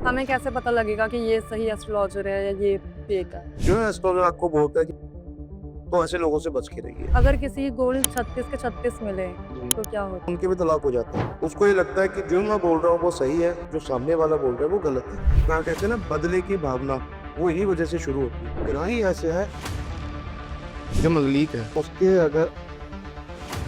हमें कैसे पता लगेगा कि ये सही एस्ट्रोलॉजर है या ये फेक है? जो है एस्ट्रोलॉजर आपको बोलता है कि तो ऐसे लोगों से बच के रहिए। अगर किसी गोल्ड 36 के 36 मिले, जी। तो क्या होता? उनके भी तलाक हो जाता है। उसको ये लगता है कि जो मैं बोल रहा हूँ वो सही है, जो सामने वाला बोल रहा है वो गलत है। क्या कहते हैं ना बदले की भावना, वो यही वजह से शुरू होती है। ग्रही ऐसे है जो मंगलिक है, उसके अगर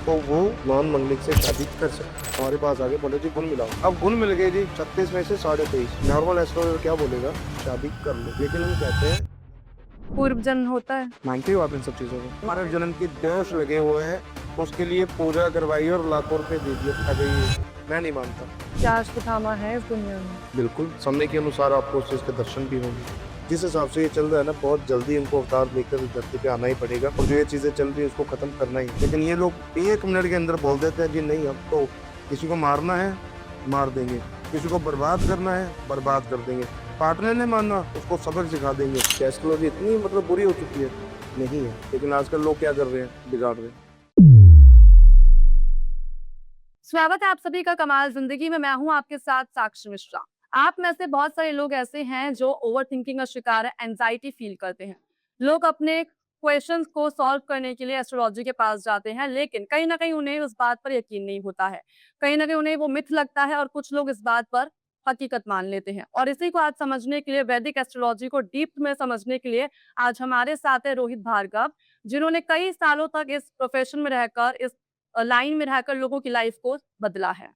तो वो नॉन मंगलिक से शादी कर सकते हैं। हमारे पास आगे बोले जी गुण मिलाओ। अब गुण मिल गए जी 36 में से 23.5। नॉर्मल एस्ट्रोलॉजर क्या बोलेगा? शादी कर लो। लेकिन हम कहते हैं पूर्व जन्म होता है? मानते हो आप इन सब चीजों को? हमारे जन्म की दोष लगे हुए हैं, उसके लिए पूजा करवाइए और लाखों रुपए दे दिए। अगर ये मैं नहीं मानता। क्या अश्वत्थामा है इस दुनिया में? बिल्कुल, समय के अनुसार आपको उस चीज़ के दर्शन भी होंगे। जिस हिसाब से ये चल रहा है ना, बहुत जल्दी इनको अवतार लेकर इस धरती पे आना ही पड़ेगा और जो ये चीज़ें चल रही है उसको खत्म करना ही। लेकिन ये लोग 1 मिनट के अंदर बोल देते हैं जी नहीं अब तो किसी को मारना है, मार देंगे। किसी को बर्बाद करना है, बर्बाद कर देंगे। पार्टनर ने माना, उसको सबक सिखा देंगे। एस्ट्रोलॉजी इतनी मतलब बुरी हो चुकी है, नहीं है। लेकिन आजकल लोग क्या कर रहे हैं? बिगाड़ रहे हैं। स्वागत है आप सभी का कमाल ज़िंदगी में, मैं हूँ आपके साथ साक्षी मिश्रा। आप में से बहुत सारे लोग ऐसे हैं जो ओवरथिंकिंग का शिकार है, एंग्ज़ायटी फ़ील करते हैं। लोग अपने क्वेश्चंस को सॉल्व करने के लिए एस्ट्रोलॉजी के पास जाते हैं, लेकिन कहीं न कहीं उन्हें उस बात पर यकीन नहीं होता है। कहीं न कहीं उन्हें वो मिथ लगता है और कुछ लोग इस बात पर हकीकत मान लेते हैं। और इसी को आज समझने के लिए, वैदिक एस्ट्रोलॉजी को डीप में समझने के लिए आज हमारे साथ है रोहित भार्गव, जिन्होंने कई सालों तक इस प्रोफ़ेशन में रहकर, इस लाइन में रहकर लोगों की लाइफ को बदला है।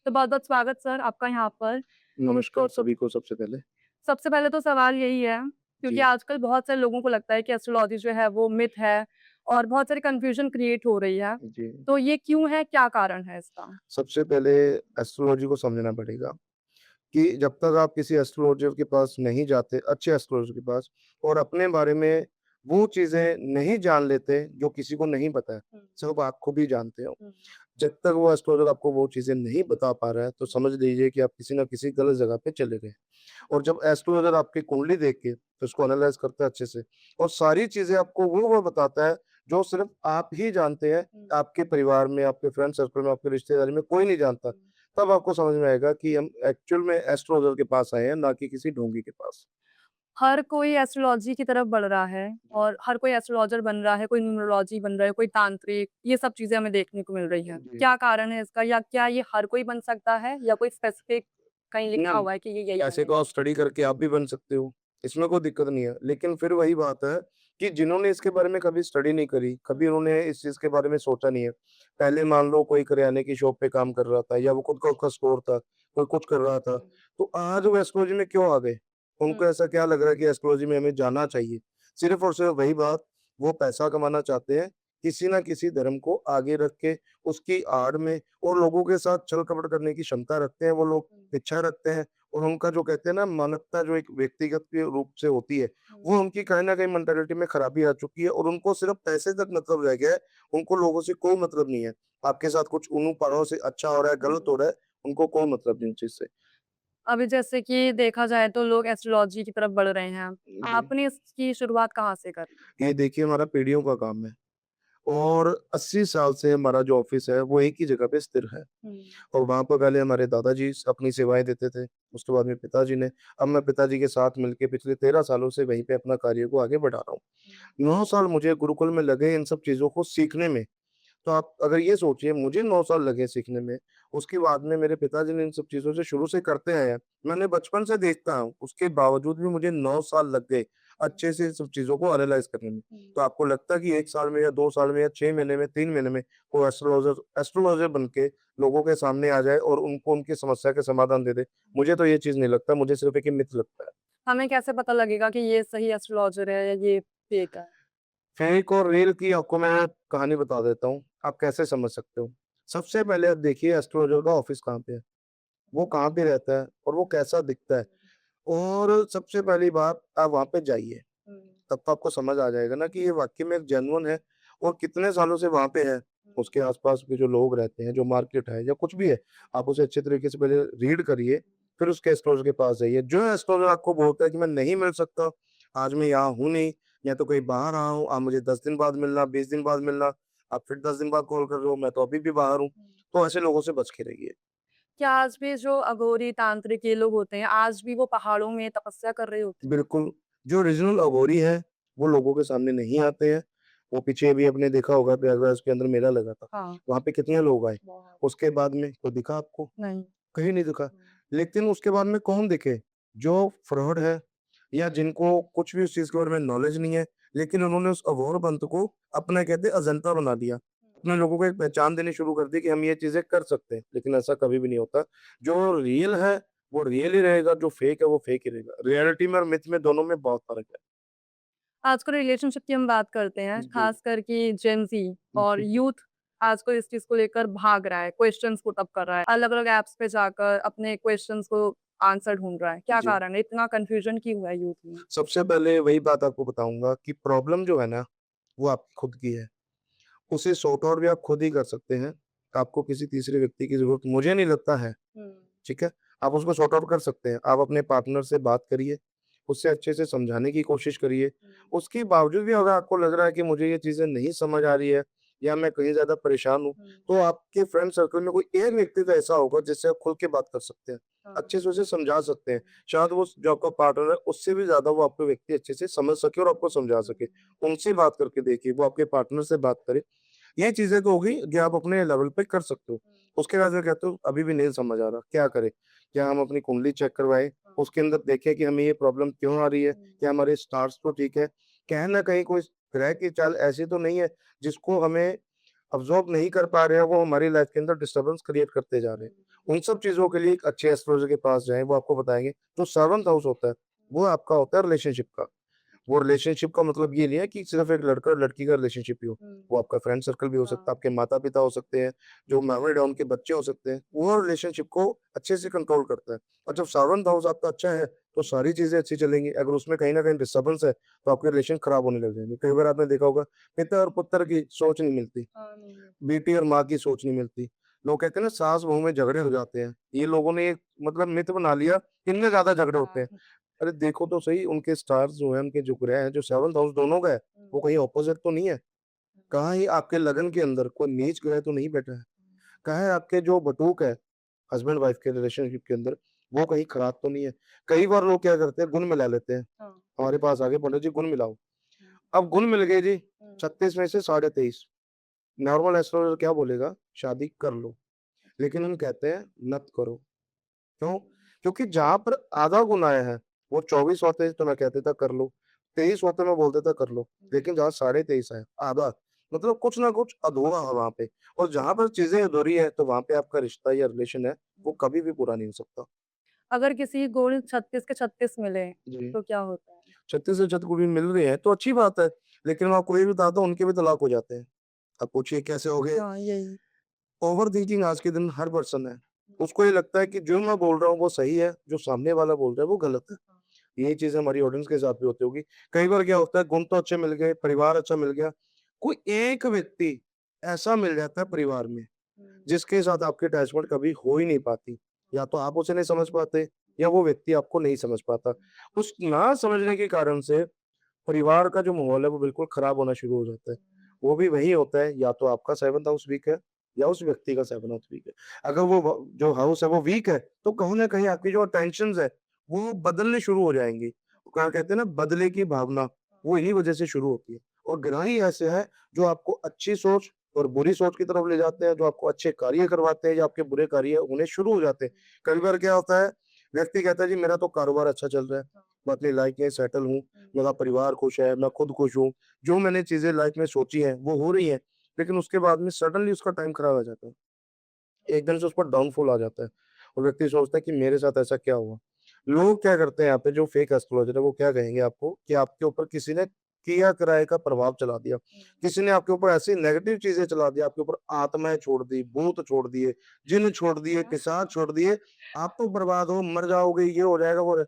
तो बहुत-बहुत स्वागत सर आपका यहाँ पर। नमस्कार सभी को सबसे पहले। सबसे पहले तो सवाल यही है, क्योंकि जी, आजकल बहुत सारे लोगों को लगता है कि एस्ट्रोलॉजी जो है वो मिथ है और बहुत सारी कन्फ्यूजन क्रिएट हो रही है। जी। तो ये क्यों है? क्या कारण है इसका? सबसे पहले एस्ट्रोलॉजी को समझना पड़ेगा कि जब तक आप किसी एस्ट्रोलॉजर के पास नहीं जाते, अच्छे एस्ट्रोलॉजर के पास और अपने बारे में वो चीज़ें नहीं जान लेते जो किसी को नहीं पता है, हुँ, सिर्फ़ आप खुद ही जानते हो। हुँ, जब तक वो एस्ट्रोलॉजर आपको वो चीज़ें नहीं बता पा रहा है, तो समझ लीजिए कि आप किसी न किसी गलत जगह पे चले गए। और जब एस्ट्रोलॉजर आपकी कुंडली देख के तो उसको एनालाइज़ करता है अच्छे से और सारी चीज़ें आपको वो बताता है जो सिर्फ़ आप ही जानते हैं, हुँ, आपके परिवार में, आपके फ्रेंड सर्कल में, आपके रिश्तेदारी में कोई नहीं जानता। हुँ। तब आपको समझ में आएगा कि हम एक्चुअल में एस्ट्रोलॉजर के पास आए हैं, ना कि किसी ढोंगी के पास। हर कोई एस्ट्रोलॉजी की तरफ बढ़ रहा है और हर कोई एस्ट्रोलॉजर बन रहा है, कोई न्यूमरोलॉजी बन रहा है, कोई तांत्रिक, ये सब चीज़ें हमें देखने को मिल रही हैं। जी। क्या कारण है इसका, या क्या ये हर कोई बन सकता है या कोई स्पेसिफिक कहीं ना लिखा हुआ है कि ये यही ऐसे तो बनेगा? आप स्टडी करके आप भी बन सकते हो, इसमें कोई दिक्कत नहीं है। लेकिन फिर वही बात है कि जिन्होंने इसके बारे में कभी स्टडी नहीं करी, कभी उन्होंने इस चीज़ के बारे में सोचा नहीं है। पहले मान लो कोई करियाने की शॉप पे काम कर रहा था या वो खुद का उसका स्टोर था, कोई कुछ कर रहा था, तो आज वो एस्ट्रोलॉजी में क्यों आ गए? हुँ, उनको ऐसा क्या लग रहा है कि एस्ट्रोलॉजी में हमें जाना चाहिए? सिर्फ़ और सिर्फ़ वही बात, वो पैसा कमाना चाहते हैं, किसी न किसी धर्म को आगे रख के, उसकी आड़ में और लोगों के साथ छल-कपट करने की क्षमता रखते हैं वो लोग, हुँ, इच्छा रखते हैं। और उनका जो कहते हैं ना मानवता जो एक व्यक्तिगत के रूप से होती है, हुँ। वो उनकी कहीं न कहीं मेंटालिटी में खराबी आ चुकी है और उनको सिर्फ़ पैसे तक मतलब रह गया है, उनको लोगों से कोई मतलब नहीं है। आपके साथ कुछ ऊनू-पड़ों से अच्छा हो रहा है, गलत हो रहा है, उनको कोई मतलब नहीं उस चीज़ से। अभी जैसे कि देखा जाए तो लोग एस्ट्रोलॉजी की तरफ बढ़ रहे हैं। जी। आपने इसकी शुरुआत कहाँ से करी? ये देखिए हमारा पीढ़ियों का काम है और 80 साल से हमारा जो ऑफ़िस है, वो एक ही जगह पे स्थिर है। हुँ, और वहाँ पर पहले हमारे दादाजी अपनी सेवाएँ देते थे, उसके बाद में पिताजी ने, अब मैं पिताजी के साथ मिलके पिछले 13 सालों से वहीं पे अपना कार्य को आगे बढ़ा रहा हूँ। हुँ, 9 साल मुझे गुरुकुल में लगे इन सब चीज़ों को सीखने में, तो आप अगर ये सोचिए मुझे 9 साल लगे सीखने में, उसके बाद में मेरे पिताजी ने इन सब चीज़ों से शुरू से करते आए हैं। मैंने बचपन से देखता हूँ, उसके बावजूद भी मुझे 9 साल लग गए अच्छे से सब चीज़ों को एनालाइज़ करने में। हुँ। तो आपको लगता है कि 1 साल में या 2 साल में या 6 महीने में, 3 महीने में कोई एस्ट्रोलॉज़र एस्ट्रोलॉज़र बन के लोगों के सामने आ जाए और उनको उनकी समस्या का समाधान दे दे। मुझे तो ये चीज़ नहीं लगता, मुझे सिर्फ़ एक ये मिथ लगता है। हमें कैसे पता लगेगा कि ये सही एस्ट्रोलॉजर है या ये फेक है? फेक और रियल की आपको मैं कहानी बता देता हूँ, आप कैसे समझ सकते हो। सबसे पहले आप देखिए एस्ट्रोलॉजर का ऑफ़िस कहाँ पे है, वो कहाँ पे रहता है और वो कैसा दिखता है और सबसे पहली बात आप वहाँ पे जाइए, हुँ, तब तो आपको समझ आ जाएगा ना कि ये वाक़ई में एक जेन्युइन है और कितने सालों से वहाँ पे है। हुँ, उसके आस-पास के जो लोग रहते हैं, जो मार्केट है या कुछ भी है, आप उसे अच्छे तरीके से पहले रीड करिए, फिर उसके एस्ट्रोलॉजर के पास जाइए। जो एस्ट्रोलॉजर आपको बोलता है कि मैं नहीं मिल सकता, आज मैं यहाँ हूँ नहीं, या तो कहीं बाहर रहा हूँ, आप मुझे 10 दिन बाद मिलना, 20 दिन बाद मिलना, आप फिर 10 दिन बाद कॉल कर रहे हो, मैं तो अभी भी बाहर हूँ, हुँ। तो ऐसे लोगों से बच के रहिए। क्या आज भी जो अघोरी तांत्रिक ये लोग होते हैं, आज भी वो पहाड़ों में तपस्या कर रहे होते हैं? बिल्कुल, जो ओरिजिनल अघोरी है, वो लोगों के सामने नहीं आते हैं। वो पीछे भी आपने देखा होगा प्रयागराज के अंदर मेला लगा था, हाँ, वहाँ पे कितने लोग आए। बहुत। उसके बाद में कोई दिखा आपको? नहीं। कहीं नहीं दिखा। हुँ। लेकिन उसके बाद में कौन दिखे? जो फ्रॉड है या जिनको कुछ भी उस चीज़ के बारे में नॉलेज नहीं है, लेकिन उन्होंने उस अघोर पंथ को अपना कहते हैं अजंता बना दिया। अपने लोगों को एक पहचान देनी शुरू कर दी कि हम ये चीज़ें कर सकते हैं, लेकिन ऐसा कभी भी नहीं होता। जो रियल है, वो रियल ही रहेगा, जो फेक है, वो फेक ही रहेगा। रियलिटी में और मिथ में दोनों में बहुत फ़र्क है। आजकल रिलेशनशिप की हम बात करते हैं, जी। ख़ासकर कि जेन ज़ी और यूथ आजकल इस चीज़ को लेकर भाग रहा है, क्वेश्चन्स पुट अप कर रहा है। अलग-अलग ऐप्स पे जाकर अपने क्वेश्चन्स को आंसर ढूँढ रहा है। क्या जी। कारण है? इतना कन्फ्यूज़न क्यों है यूथ में? सबसे पहले वही बात आपको बताऊँगा कि प्रॉब्लम जो है ना, वो आपकी खुद की है। उसे सॉर्ट आउट भी आप खुद ही कर सकते हैं। आपको किसी तीसरे व्यक्ति की ज़रूरत मुझे नहीं लगता है, हुँ। ठीक है? आप उसको सॉर्ट आउट कर सकते हैं। आप अपने पार्टनर से बात करिए, उससे अच्छे से समझाने की कोशिश करिए। हुँ। उसके बावजूद भी अगर आपको लग रहा है कि मुझे ये चीज़ें नहीं समझ आ रही है या मैं कहीं ज़्यादा परेशान हूँ, हुँ। तो आपके फ्रेंड सर्कल में कोई एक व्यक्ति तो ऐसा होगा जिससे आप खुल के बात कर सकते हैं। हाँ। अच्छे से उसे समझा सकते हैं। शायद वो जो आपका पार्टनर है, उससे भी ज़्यादा वो आपको व्यक्ति अच्छे से समझ सके और आपको समझा हुँ। सके। उनसे बात करके देखिए, वो आपके पार्टनर से बात करे। ये चीज़ें तो हो गई जो आप अपने लेवल पे कर सकते हो। हुँ। उसके बाद मैं कहता हूँ अभी भी नहीं समझ आ रहा, क्या करें? क्या हम अपनी कुंडली चेक करवाएँ? हाँ। उसके अंदर देखें कि हमें ये प्रॉब्लम क्यों आ रही है? हुँ। क्या हमारे स्टार्स तो ठीक है? कहीं न कहीं कोई ग्रह की चाल ऐसी तो नहीं है जिसको हमें अब्ज़ॉर्ब नहीं कर पा रहे हैं, वो हमारी लाइफ़ के अंदर डिस्टर्बेंस क्रिएट करते जा रहे हैं। उन सब चीज़ों के लिए एक अच्छे एस्ट्रोलॉजर के पास जाएँ, वो आपको बताएँगे। जो 7th हाउस होता है, वो आपका होता है रिलेशनशिप का। वो रिलेशनशिप का मतलब ये नहीं है कि सिर्फ एक लड़का और लड़की का रिलेशनशिप ही हो। हुँ। वो आपका फ्रेंड सर्कल भी हो सकता है, हाँ। आपके माता-पिता हो सकते हैं, जो मैरिड है उनके बच्चे हो सकते हैं। वो रिलेशनशिप को अच्छे से कंट्रोल करता है और जब 7th हाउस आपका अच्छा है, तो सारी चीज़ें अच्छी चलेंगी। अगर उसमें कहीं न कहीं डिस्टर्बेंस है, तो आपके रिलेशन खराब होने लग जाएँगे। कई बार आपने देखा होगा, पिता और पुत्र की सोच नहीं मिलती, हाँ, नहीं है। बेटी और माँ की सोच नहीं मिलती। लोग कहते हैं ना सास-बहू में झगड़े हो जाते हैं। ये लोगों ने एक मतलब मिथ बना लिया, इनमें ज़्यादा झगड़े होते हैं। हाँ। अरे देखो तो सही उनके स्टार्स जो हैं, उनके जो ग्रह हैं, जो 7th हाउस दोनों का है, हुँ। वो कहीं ऑपोज़िट तो नहीं है? कहाँ ही आपके लगन के अंदर कोई नीच ग्रह तो नहीं बैठा है? कहाँ है आपके जो बटूक है, हस्बैंड वाइफ के रिलेशनशिप के अंदर, वो कहीं खराब तो नहीं है? कई बार लोग क्या करते हैं, गुण मिला लेते हैं। हाँ। हमारे पास आ गए पंडित जी गुण मिलाओ। हुँ। अब गुण मिल गए जी, हुँ। 36 में से 23.5 नॉर्मल एस्ट्रोलॉजर क्या बोलेगा? शादी कर लो। लेकिन हम कहते हैं मत करो। क्यों? क्योंकि जहाँ पर आधा गुण आया है, वो 24 होते तो मैं कह देता कर लो, 23 होते मैं बोल देता कर लो, लेकिन जहाँ 23.5 है, आधा, मतलब कुछ ना कुछ अधूरा है वहाँ पे और जहाँ पर चीज़ें अधूरी है, तो वहाँ पे आपका रिश्ता या रिलेशन है, वो कभी भी पूरा नहीं हो सकता। अगर किसी गुण 36 के 36 मिले, जी। तो क्या होता है? 36 से 36 कुड़ी मिल रही है, तो अच्छी बात है, लेकिन मैं आपको ये भी बताता हूँ, उनके भी तलाक हो जाते हैं। अब पूछिए कैसे हो गए? हाँ, यही। ओवरथिंकिंग आज के दिन हर पर्सन है। उसको ये लगता है कि जो मैं बोल रहा हूँ, वो सही है, जो सामने वाला बोल रहा है, वो गलत है। यही चीज़ हमारी ऑडियंस के साथ भी होती होगी। कई बार क्या होता है गुण तो अच्छे मिल गए, परिवार अच्छा मिल गया, कोई एक व्यक्ति ऐसा मिल जाता है परिवार में, हुँ। जिसके साथ आपकी अटैचमेंट कभी हो ही नहीं पाती। या तो आप उसे नहीं समझ पाते या वो व्यक्ति आपको नहीं समझ पाता। उस ना समझने के कारण से परिवार का जो माहौल है वो बिल्कुल खराब होना शुरू हो जाता है। वो भी वही होता है या तो आपका 7th हाउस वीक है या उस व्यक्ति का 7th हाउस वीक है। अगर वो जो हाउस है वो वीक है तो कहीं न कहीं आपकी जो टेंशन्स है वो बदलने शुरू हो जाएँगी। क्या कहते हैं ना बदले की भावना वो इन्हीं वजह से शुरू होती है। और ग्रह ही ऐसे हैं जो आपको अच्छी सोच और बुरी सोच की तरफ ले जाते हैं, जो आपको अच्छे कार्य करवाते हैं या आपके बुरे कार्य होने शुरू हो जाते हैं। कई बार क्या होता है व्यक्ति कहता है जी मेरा तो कारोबार अच्छा चल रहा है, मैं अपनी लाइफ में सेटल हूँ, मेरा परिवार खुश है, मैं खुद खुश हूँ। जो मैंने चीज़ें लाइफ में सोची हैं, वो हो रही हैं, लेकिन उसके बाद में सडनली उसका टाइम खराब हो जाता है। एकदम से उस पर डाउनफॉल आ जाता है और व्यक्ति सोचता है कि मेरे साथ ऐसा क्या हुआ? लोग क्या करते हैं यहाँ पे जो फेक एस्ट्रोलॉजर है, वो क्या कहेंगे आपको कि आपके ऊपर किसी ने किया-कराए का प्रभाव चला दिया। किसी ने आपके ऊपर ऐसी नेगेटिव चीज़ें चला दिया, आपके ऊपर आत्माएँ छोड़ दी, भूत छोड़ दिए, जिन्न छोड़ दिए, पिशाच छोड़ दिए, आप तो बर्बाद हो, मर जाओगे, ये हो जाएगा, वो हो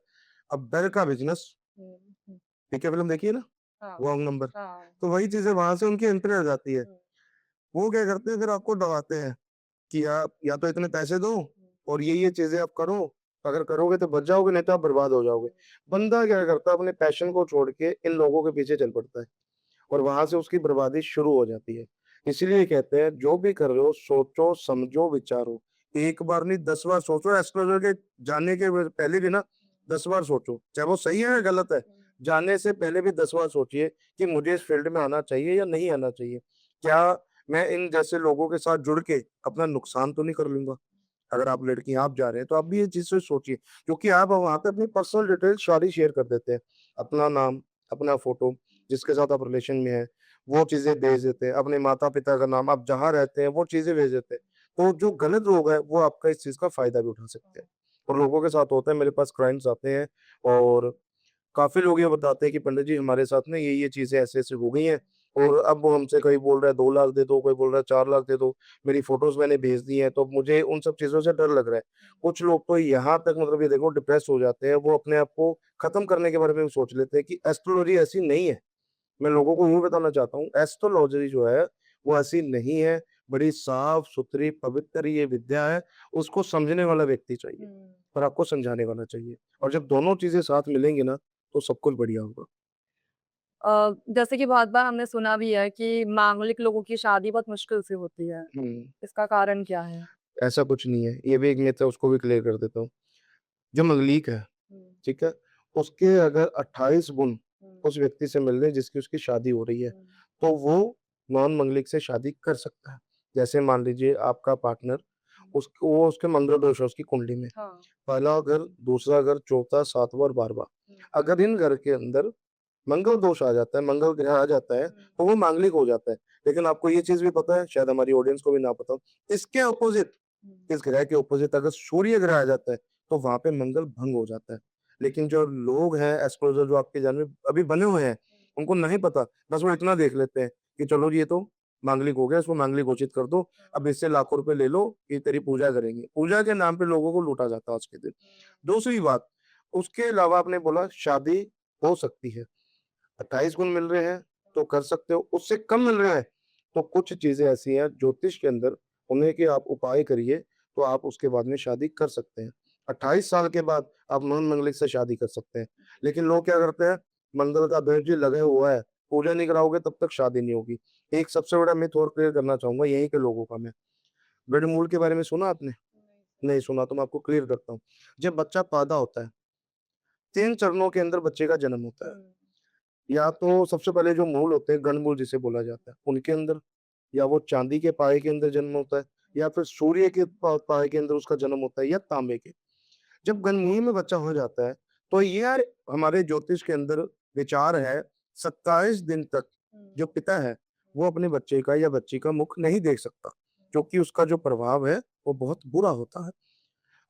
अब डर का बिज़नेस हुँ, हुँ। पीके फ़िल्म देखी है ना? हाँ, रॉन्ग नंबर। हाँ। तो वही चीज़ें वहाँ से उनकी एंट्री आ जाती है। हुँ, वो क्या करते हैं फिर आपको डराते हैं कि आप या तो इतने पैसे दो हुँ, और ये चीज़ें आप करो। अगर करोगे तो बच जाओगे, नहीं तो आप बर्बाद हो जाओगे। हुँ, बंदा क्या करता है अपने पैशन को छोड़ के इन लोगों के पीछे चल पड़ता है और वहाँ से उसकी बर्बादी शुरू हो जाती है। इसीलिए कहते हैं जो भी कर रहे हो सोचो, समझो, विचारो। एक बार नहीं 10 बार सोचो, एस्ट्रोलॉजर के जाने के पहले भी ना 10 बार सोचो, चाहे वो सही है या गलत है। जाने से पहले भी 10 बार सोचिए कि मुझे इस फील्ड में आना चाहिए या नहीं आना चाहिए। क्या मैं इन जैसे लोगों के साथ जुड़ के अपना नुकसान तो नहीं कर लूँगा? अगर आप लड़की आप जा रहे हैं, तो आप भी ये चीज़ से सोचिए, क्योंकि आप वहाँ पे अपनी पर्सनल डिटेल्स सारी शेयर कर देते हैं। अपना नाम, अपना फ़ोटो, जिसके साथ आप रिलेशन में हैं, वो चीज़ें भेज देते हैं। अपने माता-पिता का नाम, आप जहाँ रहते हैं, वो चीज़ें भेज देते हैं। तो जो गलत लोग हैं, वो आपका इस चीज़ का फ़ायदा भी उठा सकते हैं। और लोगों के साथ होता है, मेरे पास क्लाइंट्स आते हैं और काफ़ी लोग ये बताते हैं कि पंडित जी हमारे साथ ना ये चीज़ें ऐसे-ऐसे हो गई हैं और अब वो हमसे कोई बोल रहा है 2 लाख दे दो, कोई बोल रहा है 4 लाख दे दो, मेरी फ़ोटोज़ मैंने भेज दी हैं, तो मुझे उन सब चीज़ों से डर लग रहा है। कुछ लोग तो यहाँ तक मतलब ये देखो डिप्रेस हो जाते हैं, वो अपने आप को ख़त्म करने के बारे में भी सोच लेते हैं कि एस्ट्रोलॉजी ऐसी नहीं है। मैं लोगों को यूँ बताना चाहता हूँ, एस्ट्रोलॉजी जो है, वो ऐसी नहीं है, बड़ी साफ-सुथरी, पवित्र ये विद्या है, उसको समझने वाला व्यक्ति चाहिए और आपको समझाने वाला चाहिए और जब दोनों चीज़ें साथ मिलेंगी ना, तो सब कुछ बढ़िया होगा। जैसे कि बहुत बार हमने सुना भी है कि मांगलिक लोगों की शादी बहुत मुश्किल से होती है। हुँ, इसका कारण क्या है? ऐसा कुछ नहीं है, ये भी एक मिथ है, उसको भी क्लियर कर देता हूँ। जो मंगलीक है, हुँ, ठीक है? उसके अगर 28 गुण हुँ, उस व्यक्ति से मिल रहे हैं जिसकी उसकी शादी हो रही है, हुँ, तो वो नॉन मंगलिक से शादी कर सकता है। जैसे मान लीजिए आपका पार्टनर हुँ। वो उसके मंगल दोष है उसकी कुंडली में। हाँ। पहला घर, दूसरा घर, चौथा, 7वाँ और 12वाँ। हुँ, अगर इन घर के अंदर मंगल दोष आ जाता है, मंगल ग्रह आ जाता है, हुँ, तो वो मांगलिक हो जाता है। लेकिन आपको ये चीज़ भी पता है, शायद हमारी ऑडियंस को भी ना पता हो, इसके अपोज़िट, हुँ, इस ग्रह के अपोज़िट अगर सूर्य ग्रह आ जाता है, तो वहाँ पे मंगल भंग हो जाता है। लेकिन जो लोग हैं एस्ट्रोलॉजर जो आपके जान में अभी बने हुए हैं, उनको नहीं पता, बस वो इतना देख लेते हैं कि चलो जी ये तो मांगलिक हो गया, इसको मांगलिक घोषित कर दो, अब इससे लाखों रुपए ले लो, ये तेरी पूजा करेंगे। पूजा के नाम पे लोगों को लूटा जाता है आज के दिन। दूसरी बात, उसके अलावा आपने बोला शादी हो सकती है। 28 गुण मिल रहे हैं, तो कर सकते हो, उससे कम मिल रहा है, तो कुछ चीज़ें ऐसी हैं ज्योतिष के अंदर, उन्हें कि आप उपाय करिए, तो आप उसके बाद में शादी कर सकते हैं। 28 साल के बाद आप नॉन-मंगलिक से शादी कर सकते हैं। लेकिन लोग क्या करते हैं, मंगल का दर्ज लगा हुआ है, पूजा नहीं कराओगे तब तक शादी नहीं होगी। एक सबसे बड़ा मिथ और क्लियर करना चाहूँगा यहीं के लोगों का मैं। ब्रह्ममुहूर्त के बारे में सुना आपने? नहीं सुना तो मैं आपको क्लियर करता हूँ। जब बच्चा पैदा होता है, 3 चरणों के अंदर बच्चे का जन्म होता है। हुँ, या तो सबसे पहले जो मूल होते हैं, गण मूल जिसे बोला जाता है, उनके अंदर या वो चांदी के पाए के अंदर जन्म होता है या फिर सूर्य के पाए के अंदर उसका जन्म होता है या तांबे के। जब गनभूमि में बच्चा हो जाता है, तो ये हमारे ज्योतिष के अंदर विचार है 27 दिन तक हुँ, जो पिता है, वो अपने बच्चे का या बच्ची का मुख नहीं देख सकता, क्योंकि उसका जो प्रभाव है, वो बहुत बुरा होता है।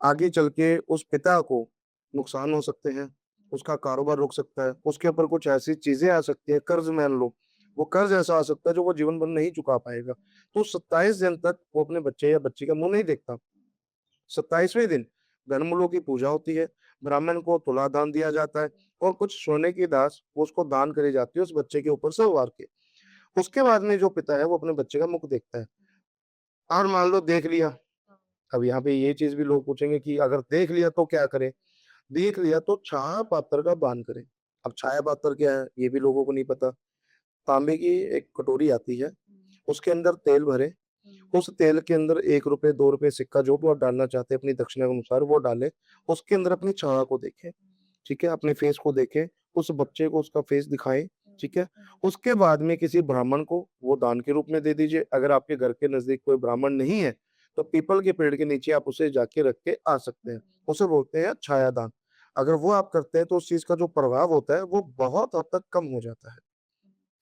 आगे चल के उस पिता को नुकसान हो सकते हैं, उसका कारोबार रुक सकता है, उसके ऊपर कुछ ऐसी चीज़ें आ सकती हैं, कर्ज़ मान लो, वो कर्ज़ ऐसा आ सकता है जो वो जीवन भर नहीं चुका पाएगा। तो 27 दिन तक वो अपने बच्चे या बच्ची का मुँह नहीं देखता। 27वें दिन धर्ममूलों की पूजा होती है, ब्राह्मण को तुला दान दिया जाता है और कुछ सोने की दास वो उसको दान करी जाती है उस बच्चे के ऊपर से उभार के। उसके बाद में जो पिता है वो अपने बच्चे का मुख देखता है और मान लो देख लिया, अब यहाँ पे ये चीज़ भी लोग पूछेंगे कि अगर देख लिया तो क्या करें? देख लिया तो छाया पात्र का दान करें। अब छाया पात्र क्या है? ये भी लोगों को नहीं पता। तांबे की एक कटोरी आती है, उसके अंदर तेल भरें, उस तेल के अंदर ₹1 ₹2 सिक्का जो भी आप डालना चाहते हैं अपनी दक्षिणा के अनुसार वो डालें, उसके अंदर अपनी छाया को देखें, ठीक है? अपने फेस को देखें, उस बच्चे को उसका फेस दिखाएँ, ठीक है? उसके बाद में किसी ब्राह्मण को वो दान के रूप में दे दीजिए। अगर आपके घर के नज़दीक कोई ब्राह्मण नहीं है, तो पीपल के पेड़ के नीचे आप उसे जाके रख के आ सकते हैं। उसे बोलते हैं छाया दान। अगर वो आप करते हैं तो उस चीज़ का जो प्रभाव होता है, वो बहुत हद तक कम हो जाता है।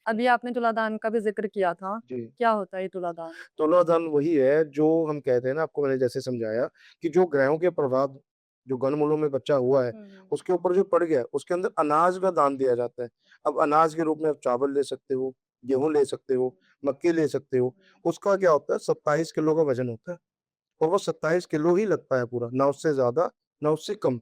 अभी आपने तुलादान का भी ज़िक्र किया था। जी। क्या होता है ये तुलादान? तुलादान वही है जो हम कहते हैं ना, आपको मैंने जैसे समझाया कि जो ग्रहों के प्रभाव जो गनमूलों में बचा हुआ है, हुँ, उसके ऊपर जो पड़ गया है, उसके अंदर अनाज का दान दिया जाता है। अब अनाज के रूप में आप चावल ले सकते हो, गेहूँ ले सकते हो, मक्की ले सकते हो। उसका क्या होता है 27 किलो का वज़न होता है और वो 27 किलो ही लगता है पूरा, ना उससे ज़्यादा, ना उससे कम।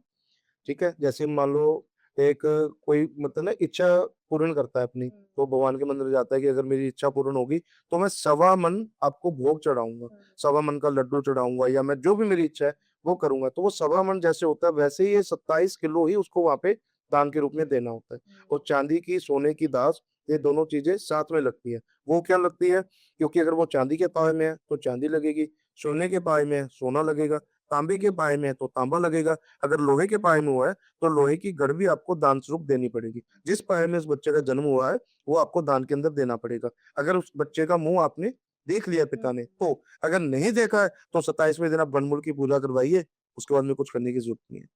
ठीक है? जैसे मान लो एक कोई मतलब ना इच्छा पूर्ण करता है अपनी, तो भगवान के मंदिर जाता है कि अगर मेरी इच्छा पूर्ण होगी, तो मैं सवा मन आपको भोग चढ़ाऊँगा, सवा मन का लड्डू चढ़ाऊँगा या मैं जो भी मेरी इच्छा है, वो करूँगा। तो वो सवा मन जैसे होता है, वैसे ही ये 27 किलो ही उसको वहाँ पे दान के रूप में देना होता है। और चांदी की, सोने की दास, ये दोनों चीज़ें साथ में लगती हैं। वो क्या लगती है? क्योंकि अगर वो चांदी के पावे में है, तो चांदी लगेगी, सोने के पाए में है, सोना लगेगा, तांबे के पाए में है तो तांबा लगेगा, अगर लोहे के पाए में हुआ है, तो लोहे की घड़ भी आपको दान स्वरूप देनी पड़ेगी। जिस पाए में उस बच्चे का जन्म हुआ है, वो आपको दान के अंदर देना पड़ेगा। अगर उस बच्चे का मुँह आपने देख लिया पिता ने, तो अगर नहीं देखा है, तो 27वें दिन आप वनमूल की पूजा करवाइए, उसके बाद में कुछ करने की ज़रूरत नहीं है।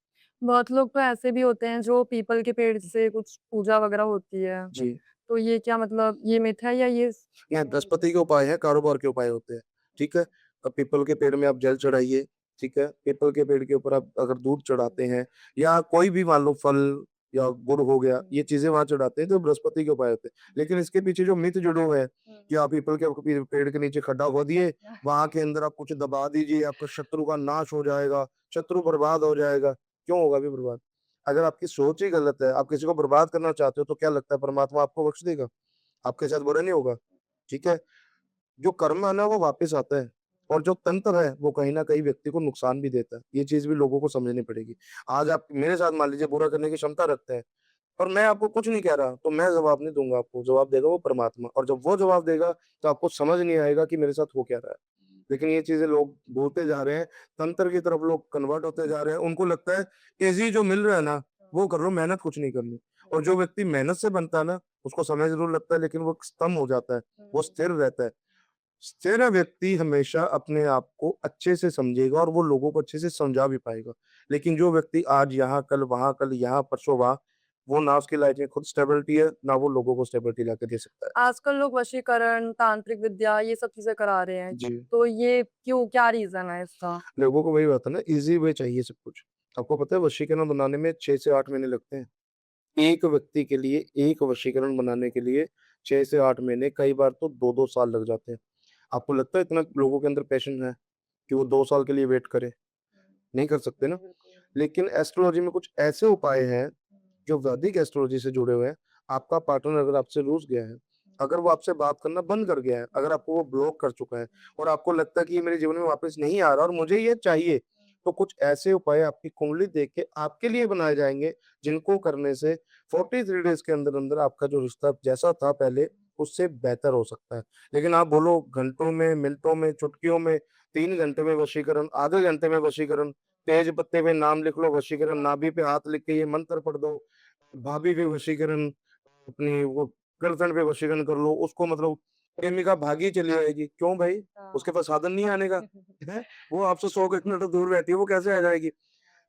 बहुत लोग तो ऐसे भी होते हैं जो पीपल के पेड़ से कुछ पूजा वगैरह होती है। जी। तो ये क्या मतलब ये मिथ है या ये यहाँ बृहस्पति के उपाय हैं, कारोबार के उपाय होते हैं, ठीक है? अब पीपल के पेड़ में आप जल चढ़ाइए, ठीक है? पीपल के पेड़ के ऊपर आप अगर दूध चढ़ाते हैं या कोई भी मान लो फल या गुड़ हो गया, ये चीज़ें वहाँ चढ़ाते हैं तो बृहस्पति के उपाय होते हैं। लेकिन इसके पीछे जो मिथ जुड़ो है कि आप पीपल के पेड़ के नीचे खड्डा खो दिए, वहाँ के अंदर आप कुछ दबा दीजिए, आपका शत्रु का नाश हो जाएगा, शत्रु बर्बाद हो जाएगा। क्यों होगा भी बर्बाद? अगर आपकी सोच ही गलत है, आप किसी को बर्बाद करना चाहते हो तो क्या लगता है परमात्मा आपको बख्श देगा? आपके साथ बुरा नहीं होगा, ठीक है? जो कर्म है ना वो वापस आता है और जो तंत्र है वो कहीं न कहीं व्यक्ति को नुकसान भी देता है। ये चीज़ भी लोगों को समझनी पड़ेगी। आज आप मेरे साथ मान लीजिए बुरा करने की क्षमता रखते हैं और मैं आपको कुछ नहीं कह रहा, तो मैं जवाब नहीं दूँगा आपको, जवाब देगा वो परमात्मा और जब वो जवाब देगा तो आपको समझ नहीं आएगा कि मेरे साथ हो क्या रहा है। लेकिन ये चीज़ें लोग भूलते जा रहे हैं, तंत्र की तरफ लोग कन्वर्ट होते जा रहे हैं। उनको लगता है ईज़ी जो मिल रहा है ना, वो कर लो, मेहनत कुछ नहीं करनी और जो व्यक्ति मेहनत से बनता है ना, उसको समय ज़रूर लगता है लेकिन वो स्तंभ हो जाता है, वो स्थिर रहता है। स्थिर व्यक्ति हमेशा अपने आप को अच्छे से समझेगा और वो लोगों को अच्छे से समझा भी पाएगा। लेकिन जो व्यक्ति आज यहाँ, कल वहाँ, कल यहाँ, परसों वहाँ, वो ना उसकी लाइफ में खुद स्टेबिलिटी है, ना वो लोगों को स्टेबिलिटी लाके दे सकता है। आजकल लोग वशीकरण, तांत्रिक विद्या ये सब चीज़ें करा रहे हैं। जी, तो ये क्यों क्या रीज़न है इसका? लोगों को वही बात है ना, ईज़ी वे चाहिए सब कुछ। आपको पता है वशीकरण बनाने में 6 से 8 महीने लगते हैं। एक व्यक्ति के लिए, एक वशीकरण बनाने के लिए 6 से 8 महीने, कई बार तो 2-2 साल लग जाते हैं। आपको लगता है इतना लोगों के अंदर पैशन है कि वो 2 साल के लिए वेट करें? नहीं कर सकते ना। लेकिन एस्ट्रोलॉजी में कुछ ऐसे उपाय हैं, जो वैदिक एस्ट्रोलॉजी से जुड़े हुए हैं। आपका पार्टनर अगर आपसे रूठ गया है, अगर वो आपसे बात करना बंद कर गया है, अगर आपको वो ब्लॉक कर चुका है और आपको लगता है कि ये मेरे जीवन में वापस नहीं आ रहा और मुझे ये चाहिए, तो कुछ ऐसे उपाय आपकी कुंडली देख के आपके लिए बनाए जाएँगे, जिनको करने से 43 डेज़ के अंदर-अंदर आपका जो रिश्ता जैसा था पहले, उससे बेहतर हो सकता है। लेकिन आप बोलो घंटों में, मिनटों में, चुटकियों में, 3 घंटे में वशीकरण, आधे घंटे में वशीकरण, तेज पत्ते पे नाम लिख लो वशीकरण, नाभि पे हाथ लिख के ये मंत्र पढ़ दो, भाभी पे वशीकरण, अपनी वो गर्लफ्रेंड पे वशीकरण कर लो, उसको मतलब प्रेमिका भागी चली जाएगी। क्यों भाई? उसके पास साधन नहीं है आने का, हैं? वो आपसे 100 किलोमीटर दूर रहती है, वो कैसे आ जाएगी?